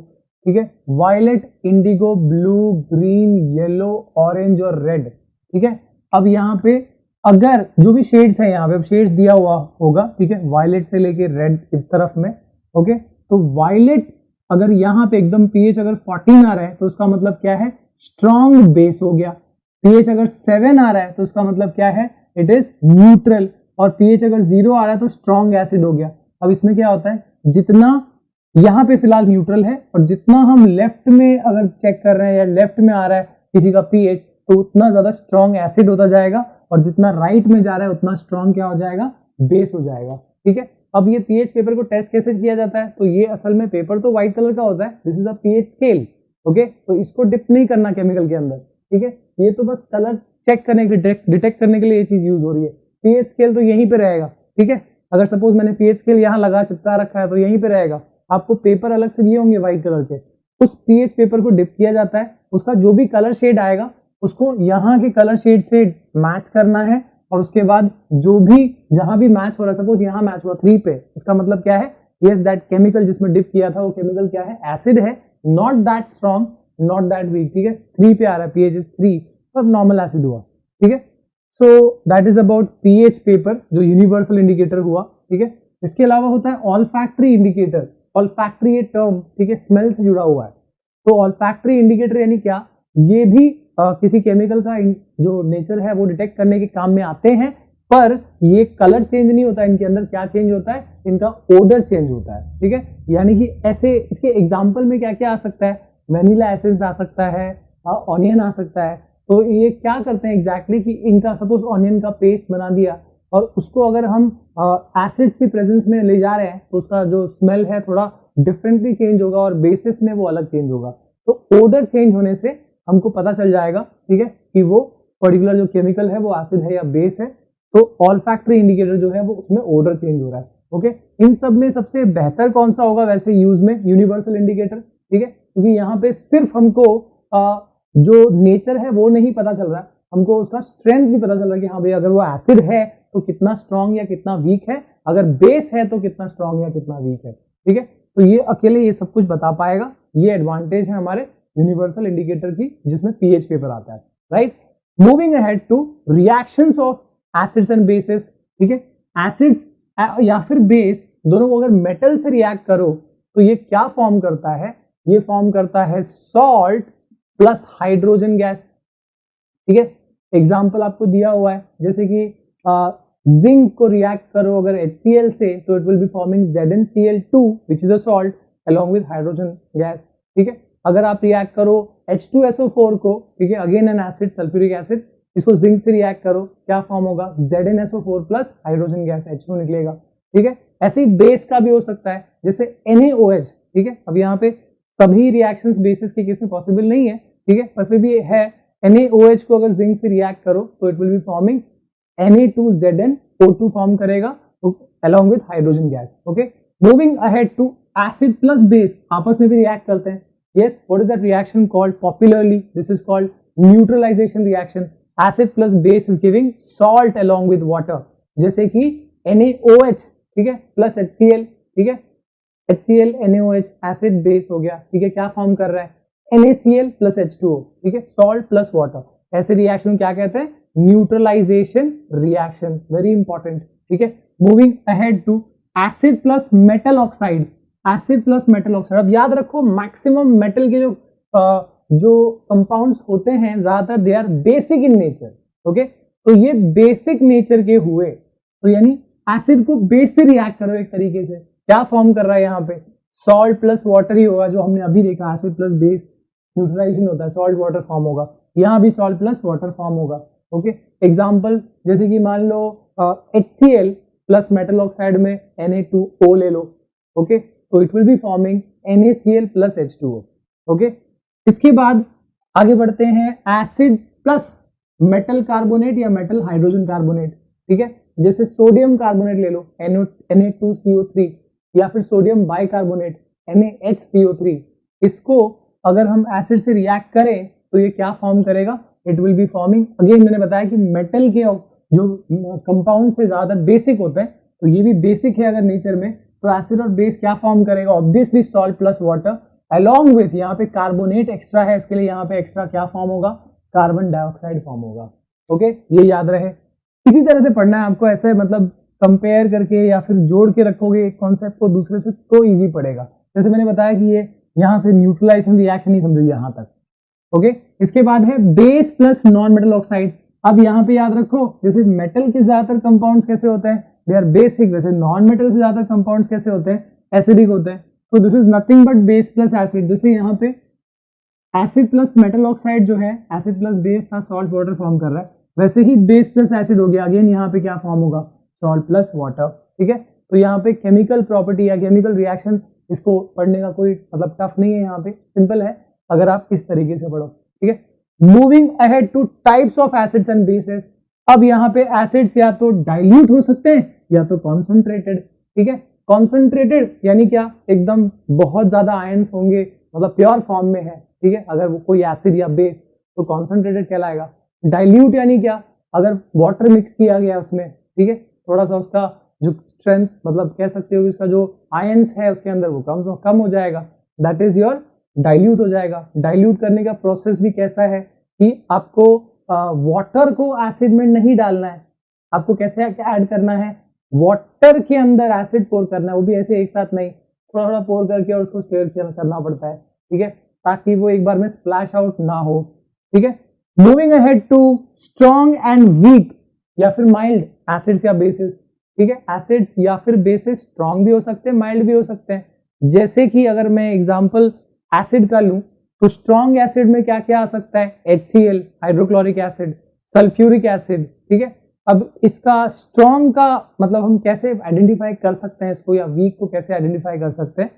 ठीक है, violet, indigo, blue, green, yellow, orange और रेड। ठीक है, अब यहाँ पे अगर जो भी शेड्स है यहाँ पे शेड्स दिया हुआ होगा, ठीक है, वायलेट से लेके रेड इस तरफ में। ओके, तो वायलेट अगर यहाँ पे एकदम पीएच अगर 14 आ रहा है तो उसका मतलब क्या है, स्ट्रॉन्ग बेस हो गया। पीएच अगर 7 आ रहा है तो उसका मतलब क्या है, इट इज न्यूट्रल। और पीएच अगर 0 आ रहा है तो स्ट्रॉन्ग एसिड हो गया। अब इसमें क्या होता है, जितना यहाँ पे फिलहाल न्यूट्रल है और जितना हम लेफ्ट में अगर चेक कर रहे हैं या लेफ्ट में आ रहा है किसी का पीएच तो उतना ज्यादा स्ट्रॉन्ग एसिड होता जाएगा, और जितना राइट में जा रहा है उतना स्ट्रॉन्ग क्या हो जाएगा, बेस हो जाएगा। ठीक है, अब ये पीएच पेपर को टेस्ट कैसे किया जाता है, तो ये असल में पेपर तो व्हाइट कलर का होता है, this is a pH scale. Okay, तो इसको डिप नहीं करना केमिकल के अंदर। ठीक है, ये तो बस कलर चेक करने के लिए, डिटेक्ट करने के लिए ये चीज यूज हो रही है। पीएच स्केल तो यहीं पे रहेगा। ठीक है, अगर सपोज मैंने पीएच स्केल यहाँ लगा चिपका रखा है तो यहीं पे रहेगा। आपको पेपर अलग से दिए होंगे व्हाइट कलर के, उस पीएच पेपर को डिप किया जाता है, उसका जो भी कलर शेड आएगा उसको यहाँ के कलर शेड से मैच करना है, और उसके बाद जो भी जहां भी मैच हो रहा है, सपोज यहाँ मैच हुआ 3 पे, इसका मतलब क्या है, यस दैट केमिकल जिसमें डिप किया था वो केमिकल क्या है, एसिड है, not that strong, not that weak. ठीक है, 3 पे आ रहा है, पीएच इज 3, तब नॉर्मल एसिड हुआ। ठीक है, so that is about pH paper जो यूनिवर्सल इंडिकेटर हुआ। ठीक है, इसके अलावा होता है ऑल्फैक्टरी इंडिकेटर। ऑल्फैक्टरी ये टर्म, ठीक है, स्मेल से जुड़ा हुआ है। तो ऑल्फैक्टरी इंडिकेटर यानी क्या, ये भी किसी केमिकल का जो नेचर है वो डिटेक्ट करने के काम में आते हैं, पर ये कलर चेंज नहीं होता, इनके अंदर क्या चेंज होता है, इनका ओडर चेंज होता है। ठीक है, यानी कि ऐसे इसके एग्जांपल में क्या क्या आ सकता है, वेनिला एसेंस आ सकता है, ऑनियन आ सकता है। तो ये क्या करते हैं एग्जैक्टली कि इनका सपोज ऑनियन का पेस्ट बना दिया और उसको अगर हम एसिड्स की प्रेजेंस में ले जा रहे हैं तो उसका जो स्मेल है थोड़ा डिफरेंटली चेंज होगा और बेसिस में वो अलग चेंज होगा। तो ओडर चेंज होने से हमको पता चल जाएगा, ठीक है, कि वो पर्टिकुलर जो केमिकल है वो एसिड है या बेस है। तो ऑल्फैक्टरी इंडिकेटर जो है वो उसमें ओडर चेंज हो रहा है। ओके, इन सब में सबसे बेहतर कौन सा होगा वैसे यूज में, यूनिवर्सल इंडिकेटर। ठीक है, क्योंकि यहाँ पे सिर्फ हमको जो नेचर है वो नहीं पता चल रहा, हमको उसका स्ट्रेंथ भी पता चल रहा है कि हाँ भाई अगर वो एसिड है तो कितना स्ट्रॉन्ग या कितना वीक है, अगर बेस है तो कितना स्ट्रॉन्ग या कितना वीक है। ठीक है, तो ये अकेले ये सब कुछ बता पाएगा, ये एडवांटेज है हमारे यूनिवर्सल इंडिकेटर की जिसमें पीएच पेपर आता है, right. Moving ahead two reactions of acids and bases. ठीक है, एसिड्स या फिर बेस दोनों को अगर मेटल से रिएक्ट करो तो ये क्या फॉर्म करता है, ये फॉर्म करता है सॉल्ट प्लस हाइड्रोजन गैस। ठीक है, एग्जाम्पल आपको दिया हुआ है, जैसे कि जिंक को रिएक्ट करो अगर HCl से तो it will be forming ZnCl2 which is a salt along with hydrogen gas. ठीक है, अगर आप रिएक्ट करो H2SO4 को, ठीक है, again an acid sulphuric acid, इसको जिंक से रिएक्ट करो, क्या फॉर्म होगा, ZnSO4 plus hydrogen gas H2 निकलेगा। ठीक है, ऐसे ही बेस का भी हो सकता है, जैसे NaOH। ठीक है, अब यहाँ पे सभी रिएक्शंस बेसिस के केस में पॉसिबल नहीं है, ठीक है, पर फिर भी है, NaOH को अगर जिंक से रिएक्ट करो तो it will be forming Na2ZnO2 form करेगा along with hydrogen gas. Okay, moving ahead to acid plus base आपस में भी रिएक्ट करते हैं। yes, what is that reaction called popularly? This is called neutralization reaction. Acid plus base is giving salt along with water, जैसे कि NaOH, ठीक है, plus HCl। ठीक है, HCl NaOH एसिड बेस हो गया। ठीक है, क्या फॉर्म कर रहा है, NaCl प्लस H2O। ठीक है, सॉल्ट प्लस वाटर। ऐसे रिएक्शन क्या कहते हैं, न्यूट्रलाइजेशन रिएक्शन, वेरी इंपॉर्टेंट। ठीक है, moving ahead to acid plus metal oxide. Acid plus metal oxide, अब याद रखो मैक्सिमम मेटल के जो कंपाउंड्स होते हैं ज्यादातर they are basic in nature. Okay, तो ये बेसिक नेचर के हुए, तो यानी एसिड को बेस से रिएक्ट करो एक तरीके से, क्या फॉर्म कर रहा है यहाँ पे, सॉल्ट प्लस वाटर ही होगा, जो हमने अभी देखा एसिड प्लस बेस न्यूट्रलाइजेशन होता है, सॉल्ट वाटर फॉर्म होगा, यहाँ भी सॉल्ट प्लस वाटर फॉर्म होगा। ओके, एग्जाम्पल जैसे कि मान लो HCl प्लस मेटल ऑक्साइड में Na2O ले लो। ओके, तो it will be forming NaCl plus H2O। Okay, इसके बाद आगे बढ़ते हैं एसिड प्लस मेटल कार्बोनेट या मेटल हाइड्रोजन कार्बोनेट। ठीक है, जैसे सोडियम कार्बोनेट ले लो Na2CO3 या फिर सोडियम बाइकार्बोनेट NaHCO3, इसको अगर हम एसिड से रिएक्ट करें तो ये क्या फॉर्म करेगा, it will be forming, again मैंने बताया कि मेटल के जो कंपाउंड से ज्यादा बेसिक होते हैं, तो ये भी बेसिक है अगर नेचर में, तो एसिड और बेस क्या फॉर्म करेगा, obviously salt plus water along with, यहाँ पे कार्बोनेट एक्स्ट्रा है, इसके लिए यहाँ पे एक्स्ट्रा क्या फॉर्म होगा, कार्बन डाइऑक्साइड फॉर्म होगा। ओके, ये याद रहे। इसी तरह से पढ़ना है आपको, ऐसे मतलब कंपेयर करके या फिर जोड़ के रखोगे एक कॉन्सेप्ट को दूसरे से तो इजी पड़ेगा। जैसे मैंने बताया कि ये यहाँ से न्यूट्रलाइजेशन रिएक्शन नहीं समझो यहाँ तक। ओके, इसके बाद है base plus non metal oxide. अब यहाँ पे याद रखो, जैसे मेटल के ज्यादातर कंपाउंड्स कैसे होते हैं, दे आर बेसिक, वैसे नॉन मेटल से ज्यादातर कंपाउंड्स कैसे होते हैं, एसिडिक होते हैं। तो this is nothing but base plus acid. जैसे यहाँ पे एसिड प्लस मेटल ऑक्साइड जो है, एसिड प्लस बेस था, सॉल्ट वाटर फॉर्म कर रहा है, वैसे ही बेस प्लस एसिड हो गया, अगेन यहाँ पे क्या फॉर्म होगा, सॉल्ट प्लस वाटर। ठीक है, तो यहाँ पे केमिकल प्रॉपर्टी या केमिकल रिएक्शन, इसको पढ़ने का कोई मतलब टफ नहीं है, यहाँ पे सिंपल है अगर आप इस तरीके से पढ़ो। ठीक है, moving ahead two types of acids and bases. अब यहाँ पे एसिड्स या तो डाइल्यूट हो सकते हैं या तो कॉन्सेंट्रेटेड। ठीक है, कॉन्सेंट्रेटेड यानी क्या, एकदम बहुत ज्यादा आयंस होंगे, मतलब प्योर फॉर्म में है। ठीक है, अगर वो कोई एसिड या बेस तो कॉन्सेंट्रेटेड कहलाएगा। डाइल्यूट यानी क्या, अगर वाटर मिक्स किया गया उसमें, ठीक है, थोड़ा सा उसका जो स्ट्रेंथ, मतलब कह सकते हो उसका जो आयंस है उसके अंदर वो कम हो जाएगा, दैट इज योर डाइल्यूट हो जाएगा। डाइल्यूट करने का प्रोसेस भी कैसा है कि आपको वाटर को एसिड में नहीं डालना है, आपको कैसे ऐड करना है, वाटर के अंदर एसिड पोर करना है, वो भी ऐसे एक साथ नहीं, थोड़ा थोड़ा पोर करके और उसको स्टेयर करना पड़ता है। ठीक है, ताकि वो एक बार में स्प्लैश आउट ना हो। ठीक है, moving ahead to strong and weak या फिर माइल्ड एसिड्स या बेसिस। ठीक है, एसिड्स या फिर बेसिस स्ट्रॉन्ग भी हो सकते हैं, माइल्ड भी हो सकते हैं। जैसे कि अगर मैं एग्जांपल एसिड का लूं तो स्ट्रॉन्ग एसिड में क्या क्या आ सकता है, HCl hydrochloric acid, sulphuric acid. ठीक है, अब इसका स्ट्रॉन्ग का मतलब हम कैसे आइडेंटिफाई कर सकते हैं इसको, या वीक को कैसे आइडेंटिफाई कर सकते हैं,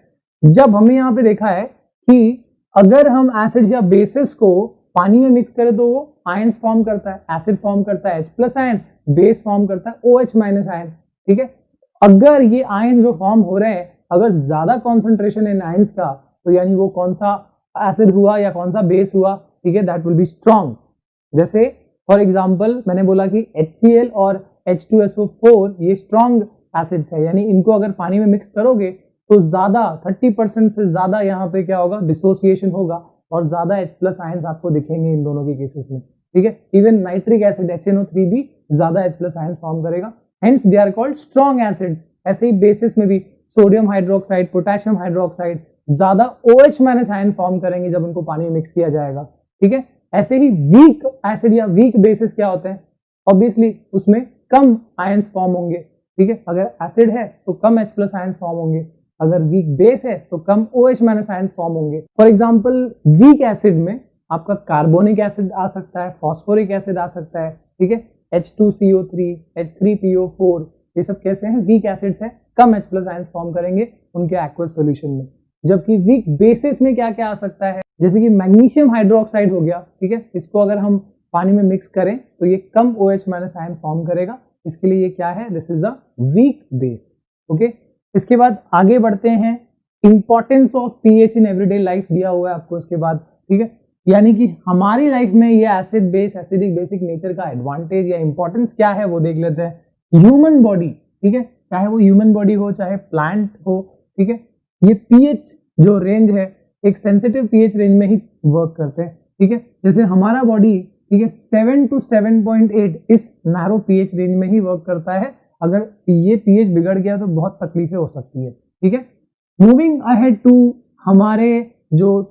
जब हमने यहाँ पे देखा है कि अगर हम एसिड या बेसिस को पानी में मिक्स करें तो वो आयंस फॉर्म करता है, एसिड फॉर्म करता है H+ आयन, बेस फॉर्म करता है OH- आयन। ठीक है, अगर ये आयन जो फॉर्म हो रहे हैं, अगर ज्यादा कॉन्सेंट्रेशन इन आयंस का, तो यानी वो कौन सा एसिड हुआ या कौन सा बेस हुआ, ठीक है, दैट विल बी स्ट्रॉन्ग। जैसे फॉर एग्जांपल मैंने बोला कि HCl और H2SO4 ये स्ट्रॉन्ग एसिड्स है, यानी इनको अगर पानी में मिक्स करोगे तो ज्यादा 30% से ज्यादा यहाँ पे क्या होगा, डिसोसिएशन होगा और ज्यादा H+ आयंस आपको दिखेंगे इन दोनों के केसेस में। ठीक है, इवन नाइट्रिक एसिड HNO3 भी ज्यादा H+ आयंस फॉर्म करेगा, hence they are called strong acids. ऐसे ही बेसिस में भी सोडियम हाइड्रोक्साइड, पोटेशियम हाइड्रोक्साइड ज्यादा OH- आयन फॉर्म करेंगे जब उनको पानी में मिक्स किया जाएगा। ठीक है, ऐसे ही वीक एसिड या वीक बेसिस क्या होते हैं, ऑब्वियसली उसमें कम आयंस फॉर्म होंगे। ठीक है, अगर एसिड है तो कम H+ आयंस फॉर्म होंगे, अगर वीक बेस है तो कम OH- आयंस फॉर्म होंगे। फॉर एग्जांपल वीक एसिड में आपका कार्बोनिक एसिड आ सकता है, फास्फोरिक एसिड आ सकता है। ठीक है, H2CO3, H3PO4 ये सब कैसे हैं, वीक एसिड्स हैं, कम H+ आयंस फॉर्म करेंगे उनके एक्वस सॉल्यूशन में। जबकि वीक बेसिस में क्या क्या आ सकता है, जैसे कि मैग्नीशियम हाइड्रोक्साइड हो गया। ठीक है, इसको अगर हम पानी में मिक्स करें तो ये कम OH- आयन फॉर्म करेगा, इसके लिए ये क्या है, this is a weak base. Okay, इसके बाद आगे बढ़ते हैं, importance of pH in everyday life दिया हुआ है आपको इसके बाद। ठीक है, यानी कि हमारी लाइफ में ये acid base, acidic basic nature का एडवांटेज या इंपॉर्टेंस क्या है वो देख लेते हैं। ह्यूमन बॉडी, ठीक है, चाहे वो ह्यूमन बॉडी हो चाहे प्लांट हो, ठीक है, ये पीएच जो रेंज है एक सेंसिटिव पीएच रेंज में ही वर्क करते हैं। ठीक है, जैसे हमारा बॉडी, ठीक है, 7 to 7.8 इस नैरो पीएच रेंज में ही वर्क करता है, अगर ये पीएच बिगड़ गया तो बहुत तकलीफें हो सकती है। ठीक है, मूविंग अहेड टू हमारे जो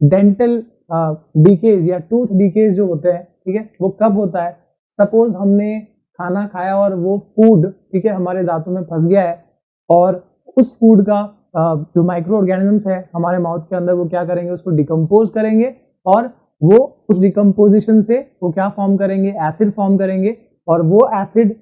डेंटल डीकेज या टूथ डीकेज जो होते हैं, ठीक है, वो कब होता है, सपोज हमने खाना खाया और वो फूड, ठीक है, हमारे दांतों में फंस गया है और उस फूड का जो माइक्रो ऑर्गेनिजम्स है हमारे माउथ के अंदर, वो क्या करेंगे, उसको डिकम्पोज करेंगे और वो उस डिकम्पोजिशन से वो क्या फॉर्म करेंगे, एसिड फॉर्म करेंगे, और वो एसिड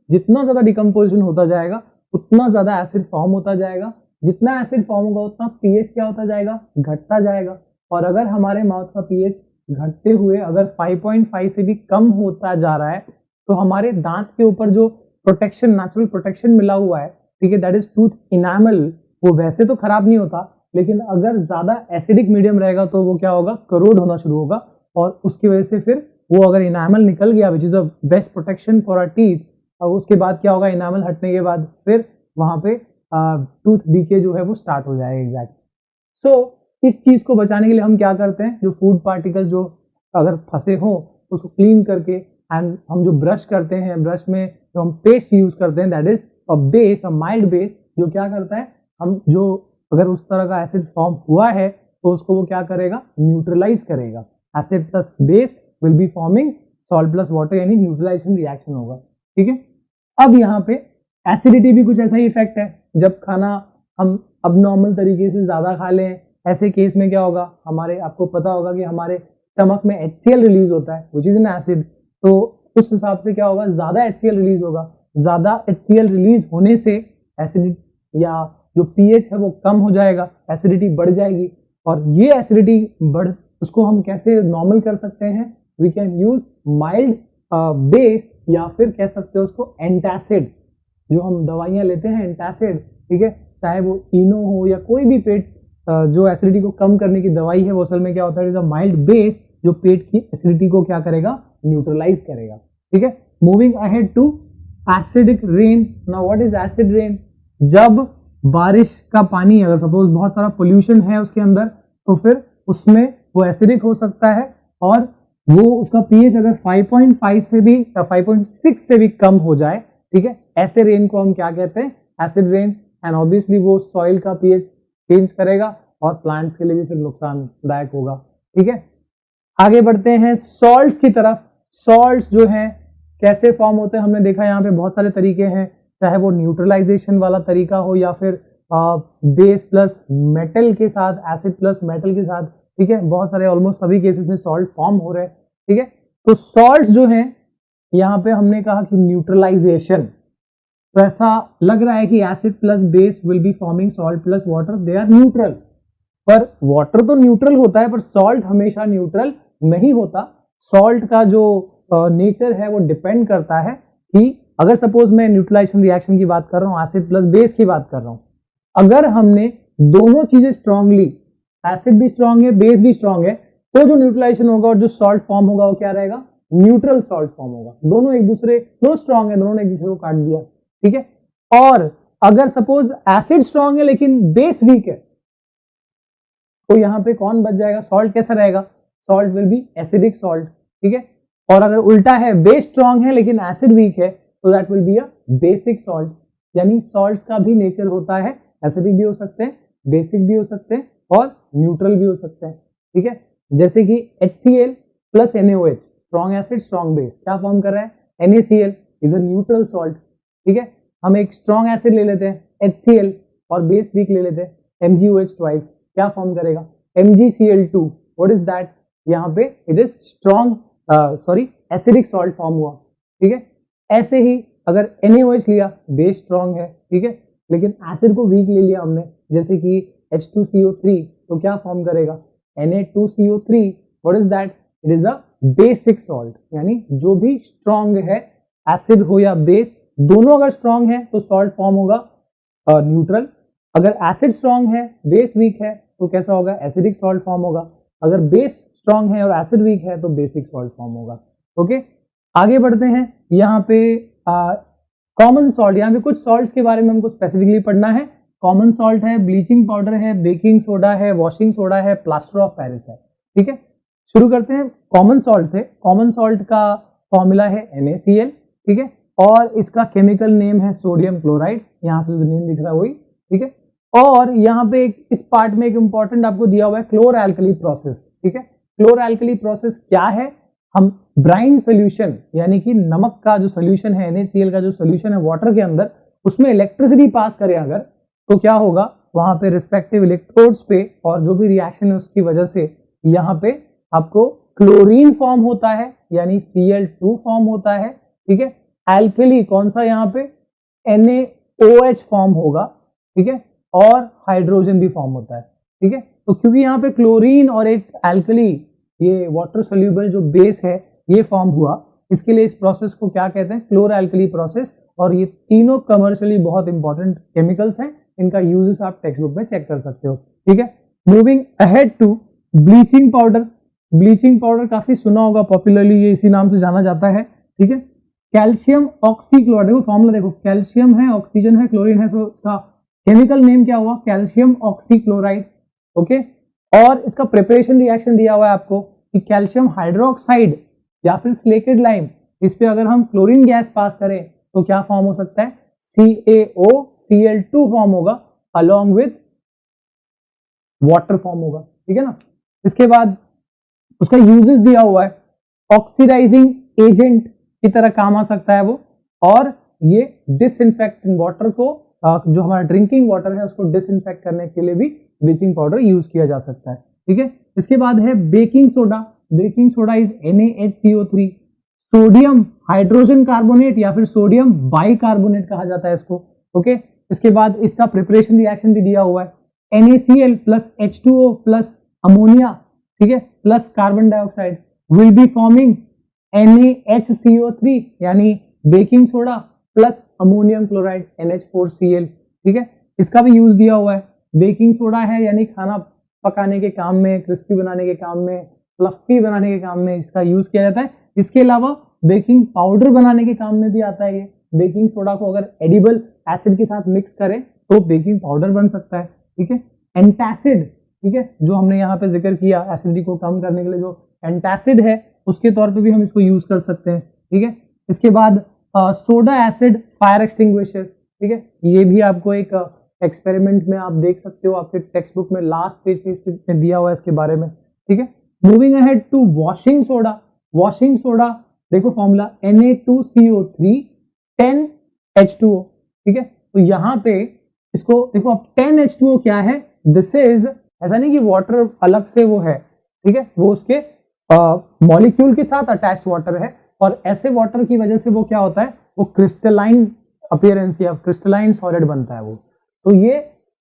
जितना ज्यादा डिकम्पोजिशन होता जाएगा उतना ज्यादा एसिड फॉर्म होता जाएगा, जितना एसिड फॉर्म होगा उतना पीएच क्या होता जाएगा, घटता जाएगा। और अगर हमारे माउथ का पीएच घटते हुए अगर 5.5 से भी कम होता जा रहा है तो हमारे दांत के ऊपर जो प्रोटेक्शन, नेचुरल प्रोटेक्शन मिला हुआ है, ठीक है, दैट इज टूथ इनामल, वो वैसे तो खराब नहीं होता, लेकिन अगर ज्यादा एसिडिक मीडियम रहेगा तो वो क्या होगा, करोड होना शुरू होगा, और उसकी वजह से फिर वो अगर इनामल निकल गया which is a best protection for our teeth, और उसके बाद क्या होगा, इनामल हटने के बाद फिर वहां पे टूथ डीके जो है वो स्टार्ट हो जाएगा एग्जैक्ट। सो इस चीज को बचाने के लिए हम क्या करते हैं, जो फूड पार्टिकल जो अगर फंसे हो उसको क्लीन करके, एंड हम जो ब्रश करते हैं, ब्रश में जो हम पेस्ट यूज करते हैं that is a base, a mild base, जो क्या करता है, हम जो अगर उस तरह का एसिड फॉर्म हुआ है तो उसको वो क्या करेगा, न्यूट्रलाइज करेगा। Acid plus base will be forming salt plus water, यानी न्यूट्रलाइजेशन रिएक्शन होगा, ठीक है। अब यहाँ पे एसिडिटी भी कुछ ऐसा ही इफेक्ट है, जब खाना हम अबनॉर्मल तरीके से ज्यादा खा लें, ऐसे केस में क्या होगा, हमारे आपको पता होगा कि हमारे स्टमक में HCl रिलीज होता है विच इज एन एसिड, तो उस हिसाब से क्या होगा, ज्यादा HCl रिलीज होगा, ज्यादा HCl रिलीज होने से एसिडिटी या जो pH है वो कम हो जाएगा, एसिडिटी बढ़ जाएगी, और ये एसिडिटी बढ़, उसको हम कैसे नॉर्मल कर सकते हैं, we can use mild base, या फिर कह सकते हैं उसको एंटासिड, जो हम दवाइयां लेते हैं एंटासिड, ठीक है, चाहे वो इनो हो या कोई भी पेट जो एसिडिटी को कम करने की दवाई है, वो असल में क्या होता है, माइल्ड बेस जो पेट की एसिडिटी को क्या करेगा, न्यूट्रलाइज करेगा, ठीक है। Moving ahead to acidic rain. Now what is acid rain? जब बारिश का पानी, अगर सपोज बहुत सारा पोल्यूशन है उसके अंदर, तो फिर उसमें वो एसिडिक हो सकता है, और वो उसका पीएच अगर 5.5 से भी 5.6 से भी कम हो जाए, ठीक है, ऐसे रेन को हम क्या कहते हैं, एसिड रेन। एंड ऑब्वियसली वो सॉइल का पीएच चेंज करेगा और प्लांट्स के लिए भी फिर नुकसानदायक होगा, ठीक है। आगे बढ़ते हैं सॉल्ट्स की तरफ। सॉल्ट्स जो हैं कैसे फॉर्म होते हैं, हमने देखा यहाँ पे बहुत सारे तरीके हैं, चाहे वो न्यूट्रलाइजेशन वाला तरीका हो या फिर बेस प्लस मेटल के साथ, एसिड प्लस मेटल के साथ, ठीक है, बहुत सारे ऑलमोस्ट सभी केसेस में सॉल्ट फॉर्म हो रहे हैं, ठीक है। तो सॉल्ट्स जो हैं यहाँ पे हमने कहा कि न्यूट्रलाइजेशन, तो ऐसा लग रहा है कि acid plus base will be forming salt plus water, they are neutral, पर वाटर तो न्यूट्रल होता है पर सॉल्ट हमेशा न्यूट्रल नहीं होता। सॉल्ट का जो नेचर है वो डिपेंड करता है कि अगर सपोज मैं न्यूट्रलाइजेशन रिएक्शन की बात कर रहा हूँ, एसिड प्लस बेस की बात कर रहा हूँ, अगर हमने दोनों चीजें स्ट्रांगली, एसिड भी स्ट्रांग है बेस भी स्ट्रांग है, तो जो न्यूट्रलाइजेशन होगा और जो सॉल्ट फॉर्म होगा वो क्या रहेगा, न्यूट्रल सॉल्ट फॉर्म होगा। दोनों एक दूसरे, दोनों स्ट्रांग है, दोनों ने एक दूसरे को काट दिया, ठीक है। और अगर सपोज एसिड स्ट्रांग है लेकिन बेस वीक है, तो यहां पे कौन बच जाएगा, सॉल्ट कैसा रहेगा, salt will be acidic salt, ठीक है। और अगर उल्टा है, बेस स्ट्रांग है लेकिन एसिड वीक है, तो that will be a basic salt. यानी सॉल्ट्स का भी नेचर होता है, एसिडिक भी हो सकते हैं, बेसिक भी हो सकते हैं और न्यूट्रल भी हो सकते हैं, ठीक है। जैसे कि HCl plus NaOH, strong acid strong base, क्या फॉर्म कर रहा है, NaCl is a neutral salt, ठीक है। हम एक स्ट्रॉन्ग एसिड ले लेते हैं HCl और बेस वीक ले लेते हैं MgOH ट्वाइस, क्या फॉर्म करेगा, MgCl2, व्हाट इज दैट, यहाँ पे it is strong acidic salt form हुआ, ठीक है। ऐसे ही अगर NaOH लिया, बेस स्ट्रॉन्ग है, ठीक है, लेकिन एसिड को वीक ले लिया हमने, जैसे कि H2CO3, तो क्या फॉर्म करेगा, Na2CO3, what is that, it is a basic salt. यानी जो भी स्ट्रॉन्ग है, एसिड हो या बेस, दोनों अगर स्ट्रॉन्ग है तो सॉल्ट फॉर्म होगा न्यूट्रल। अगर एसिड स्ट्रॉन्ग है बेस वीक है तो कैसा होगा, एसिडिक सॉल्ट फॉर्म होगा। अगर बेस स्ट्रॉन्ग है और एसिड वीक है तो बेसिक सॉल्ट फॉर्म होगा, ओके। आगे बढ़ते हैं, यहाँ पे कॉमन सॉल्ट, यहाँ पे कुछ सॉल्ट्स के बारे में हमको स्पेसिफिकली पढ़ना है। कॉमन सॉल्ट है, ब्लीचिंग पाउडर है, बेकिंग सोडा है, वॉशिंग सोडा है, प्लास्टर ऑफ पेरिस है, ठीक है। शुरू करते हैं कॉमन सॉल्ट से। कॉमन सॉल्ट का फॉर्मूला है NaCl, ठीक है, और इसका केमिकल नेम है सोडियम क्लोराइड, यहाँ से जो नेम दिख रहा है वही, ठीक है। और यहाँ पे इस पार्ट में एक इंपॉर्टेंट आपको दिया हुआ है क्लोर एल्कली प्रोसेस, ठीक है। क्लोर एल्कली प्रोसेस क्या है, हम ब्राइन सोल्यूशन यानी कि नमक का जो सोल्यूशन है, NaCl का जो सोल्यूशन है वाटर के अंदर, उसमें इलेक्ट्रिसिटी पास करें अगर, तो क्या होगा, वहां पे रिस्पेक्टिव इलेक्ट्रोड्स पे और जो भी रिएक्शन है उसकी वजह से यहाँ पे आपको क्लोरीन फॉर्म होता है, यानी Cl2 फॉर्म होता है, ठीक है। एल्कली कौन सा, यहाँ पे NaOH फॉर्म होगा, ठीक है, और हाइड्रोजन भी फॉर्म होता है, ठीक है। तो क्योंकि यहाँ पे क्लोरीन और एक एल्कली, ये वाटर सोल्यूबल जो बेस है, ये फॉर्म हुआ, इसके लिए इस प्रोसेस को क्या कहते हैं, क्लोर एल्कली प्रोसेस। और ये तीनों कमर्शियली बहुत इंपॉर्टेंट केमिकल्स हैं, इनका यूजेस आप टेक्स्ट बुक में चेक कर सकते हो। ठीक है, moving ahead to bleaching powder. Bleaching powder काफी सुना होगा, पॉपुलरली ये इसी नाम से जाना जाता है। ठीक है, कैल्शियम ऑक्सीक्लोराइड, देखो फॉर्मूला देखो, कैल्शियम है, ऑक्सीजन है, क्लोरीन है, सो इसका केमिकल नेम क्या हुआ, कैल्शियम ऑक्सीक्लोराइड। ओके, और इसका प्रिपरेशन रिएक्शन दिया हुआ है आपको कि कैल्शियम हाइड्रोक्साइड या फिर स्लेकेड लाइम, इस पे अगर हम क्लोरीन गैस पास करें तो क्या फॉर्म हो सकता है, CaOCl2 फॉर्म होगा अलोंग विथ वाटर फॉर्म होगा। ठीक है ना, इसके बाद उसका यूजेस दिया हुआ है, ऑक्सीडाइजिंग एजेंट की तरह काम आ सकता है वो, और ये डिसइंफेक्टिंग वाटर को, जो हमारा ड्रिंकिंग वाटर है उसको डिसइंफेक्ट करने के लिए भी ब्लीचिंग पाउडर यूज किया जा सकता है। ठीक है, इसके बाद है baking soda. Baking soda is NaHCO3, sodium hydrogen carbonate या फिर सोडियम बाइकार्बोनेट कहा जाता है इसको। ओके, इसके बाद इसका प्रिपरेशन रिएक्शन भी दिया हुआ है, NaCl plus H2O plus ammonia, ठीक है, plus carbon dioxide will be forming NaHCO3 यानी baking soda plus ammonium chloride NH4Cl। ठीक है, इसका भी यूज दिया हुआ है। बेकिंग सोडा है यानी खाना पकाने के काम में, क्रिस्पी बनाने के काम में, फ्लफी बनाने के काम में इसका यूज किया जाता है। इसके अलावा बेकिंग पाउडर बनाने के काम में भी आता है ये। बेकिंग सोडा को अगर एडिबल एसिड के साथ मिक्स करें तो बेकिंग पाउडर बन सकता है। ठीक है, एंटासिड, ठीक है, जो हमने यहाँ पे जिक्र किया एसिडिटी को कम करने के लिए जो एंटासिड है उसके तौर पे भी हम इसको यूज कर सकते हैं। ठीक है, इसके बाद सोडा एसिड फायर एक्सटिंग्विशर। ठीक है, ये भी आपको एक एक्सपेरिमेंट में आप देख सकते हो, आपके टेक्स्ट बुक में लास्ट पेज में दिया हुआ है इसके बारे में। ठीक है, moving ahead to washing soda. Washing soda देखो फॉर्मूला Na2CO3 10H2O। ठीक है, तो यहाँ पे इसको देखो, अब 10H2O क्या है, दिस इज, ऐसा नहीं कि वाटर अलग से वो है, ठीक है, वो उसके मॉलिक्यूल के साथ अटैच्ड वाटर है, और ऐसे वाटर की वजह से वो क्या होता है, वो क्रिस्टलाइन अपीयरेंस या क्रिस्टलाइन सॉलिड बनता है वो। तो ये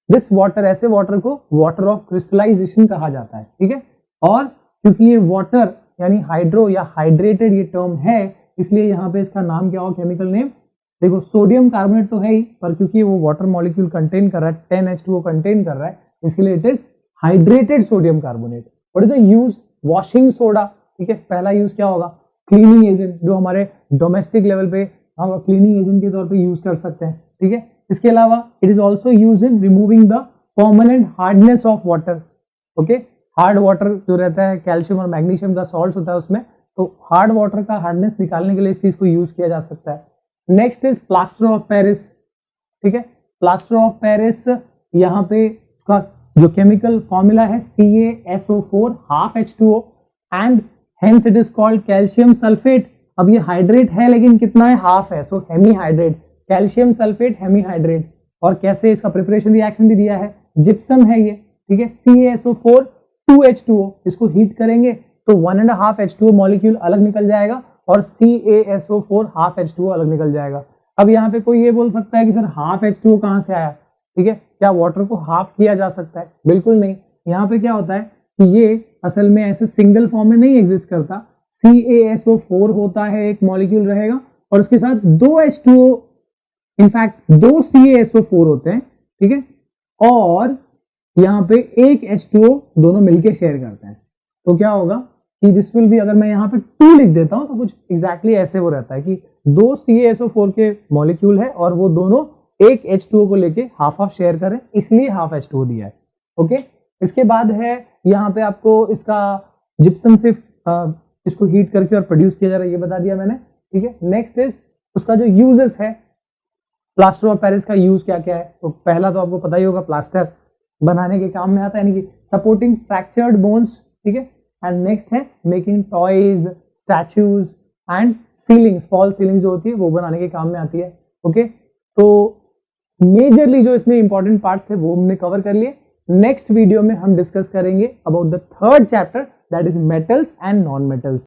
दिस वाटर, ऐसे वाटर को वाटर ऑफ क्रिस्टलाइजेशन कहा जाता है। ठीक है, और क्योंकि ये वाटर यानी हाइड्रो या हाइड्रेटेड ये टर्म है, इसलिए यहाँ पे इसका नाम क्या होगा, केमिकल नेम देखो, सोडियम कार्बोनेट तो है ही, पर क्योंकि वो वाटर मॉलिक्यूल कंटेन कर रहा है, 10H2O कंटेन कर रहा है, इसके लिए it is hydrated sodium carbonate. What is the use, washing soda. ठीक है, पहला यूज क्या होगा, क्लीनिंग एजेंट, जो हमारे डोमेस्टिक लेवल पे हम क्लीनिंग एजेंट के तौर पे यूज कर सकते हैं। ठीक है, इसके अलावा it is also use in removing the permanent hardness of water. Okay, hard water जो रहता है, कैल्शियम और मैग्नीशियम का सॉल्ट होता है उसमें, तो हार्ड वाटर का हार्डनेस निकालने के लिए इस चीज को यूज किया जा सकता है। Next is plaster of Paris. ठीक है, प्लास्टर ऑफ पेरिस, यहाँ पे उसका जो केमिकल फॉर्मूला है CaSO4 half H2O and hence it is called calcium sulphate. अब ये हाइड्रेट है लेकिन कितना है, हाफ है, so hemihydrate, calcium sulphate hemihydrate. और कैसे, इसका प्रिपरेशन रिएक्शन भी दिया है, जिप्सम है ये। ठीक है, CaSO4 2H2O, इसको हीट करेंगे तो 1.5 H2O मॉलिक्यूल अलग निकल जाएगा और CaSO4 half H2O अलग निकल जाएगा। अब यहाँ पे कोई ये बोल सकता है कि सर हाफ H2O कहाँ से आया, ठीक है, क्या वाटर को हाफ किया जा सकता है, बिल्कुल नहीं। यहाँ पे क्या होता है कि ये असल में ऐसे सिंगल फॉर्म में नहीं एग्जिस्ट करता, CaSO4 होता है, एक मॉलिक्यूल रहेगा और उसके साथ 2 H2O, इनफैक्ट 2 CaSO4 होते हैं। ठीक है, और यहाँ पे एक H2O दोनों मिलके शेयर करते हैं। तो क्या होगा कि दिस विल बी, अगर मैं यहाँ पे 2 लिख देता हूं तो कुछ एग्जैक्टली ऐसे वो रहता है कि 2 CaSO4 के मॉलिक्यूल है और वो दोनों एक H2O को लेके हाफ हाफ शेयर करें, इसलिए हाफ H2O दिया है। ओके, इसके बाद है यहाँ पे आपको इसका जिप्सम से इसको हीट करके और प्रोड्यूस किया जा रहा है, ये बता दिया मैंने। ठीक है, नेक्स्ट इज उसका जो यूजेस है, प्लास्टर ऑफ पेरिस का यूज क्या क्या है। तो पहला तो आपको पता ही होगा, प्लास्टर बनाने के काम में आता है, यानी कि सपोर्टिंग फ्रैक्चर्ड बोन्स। ठीक है, एंड नेक्स्ट है making toys, statues and ceilings, fall ceiling जो होती है वो बनाने के काम में आती है। ओके, तो मेजरली जो इसमें इंपॉर्टेंट पार्ट्स थे वो हमने कवर कर लिए। नेक्स्ट वीडियो में हम डिस्कस करेंगे about the third chapter, that is metals and non metals.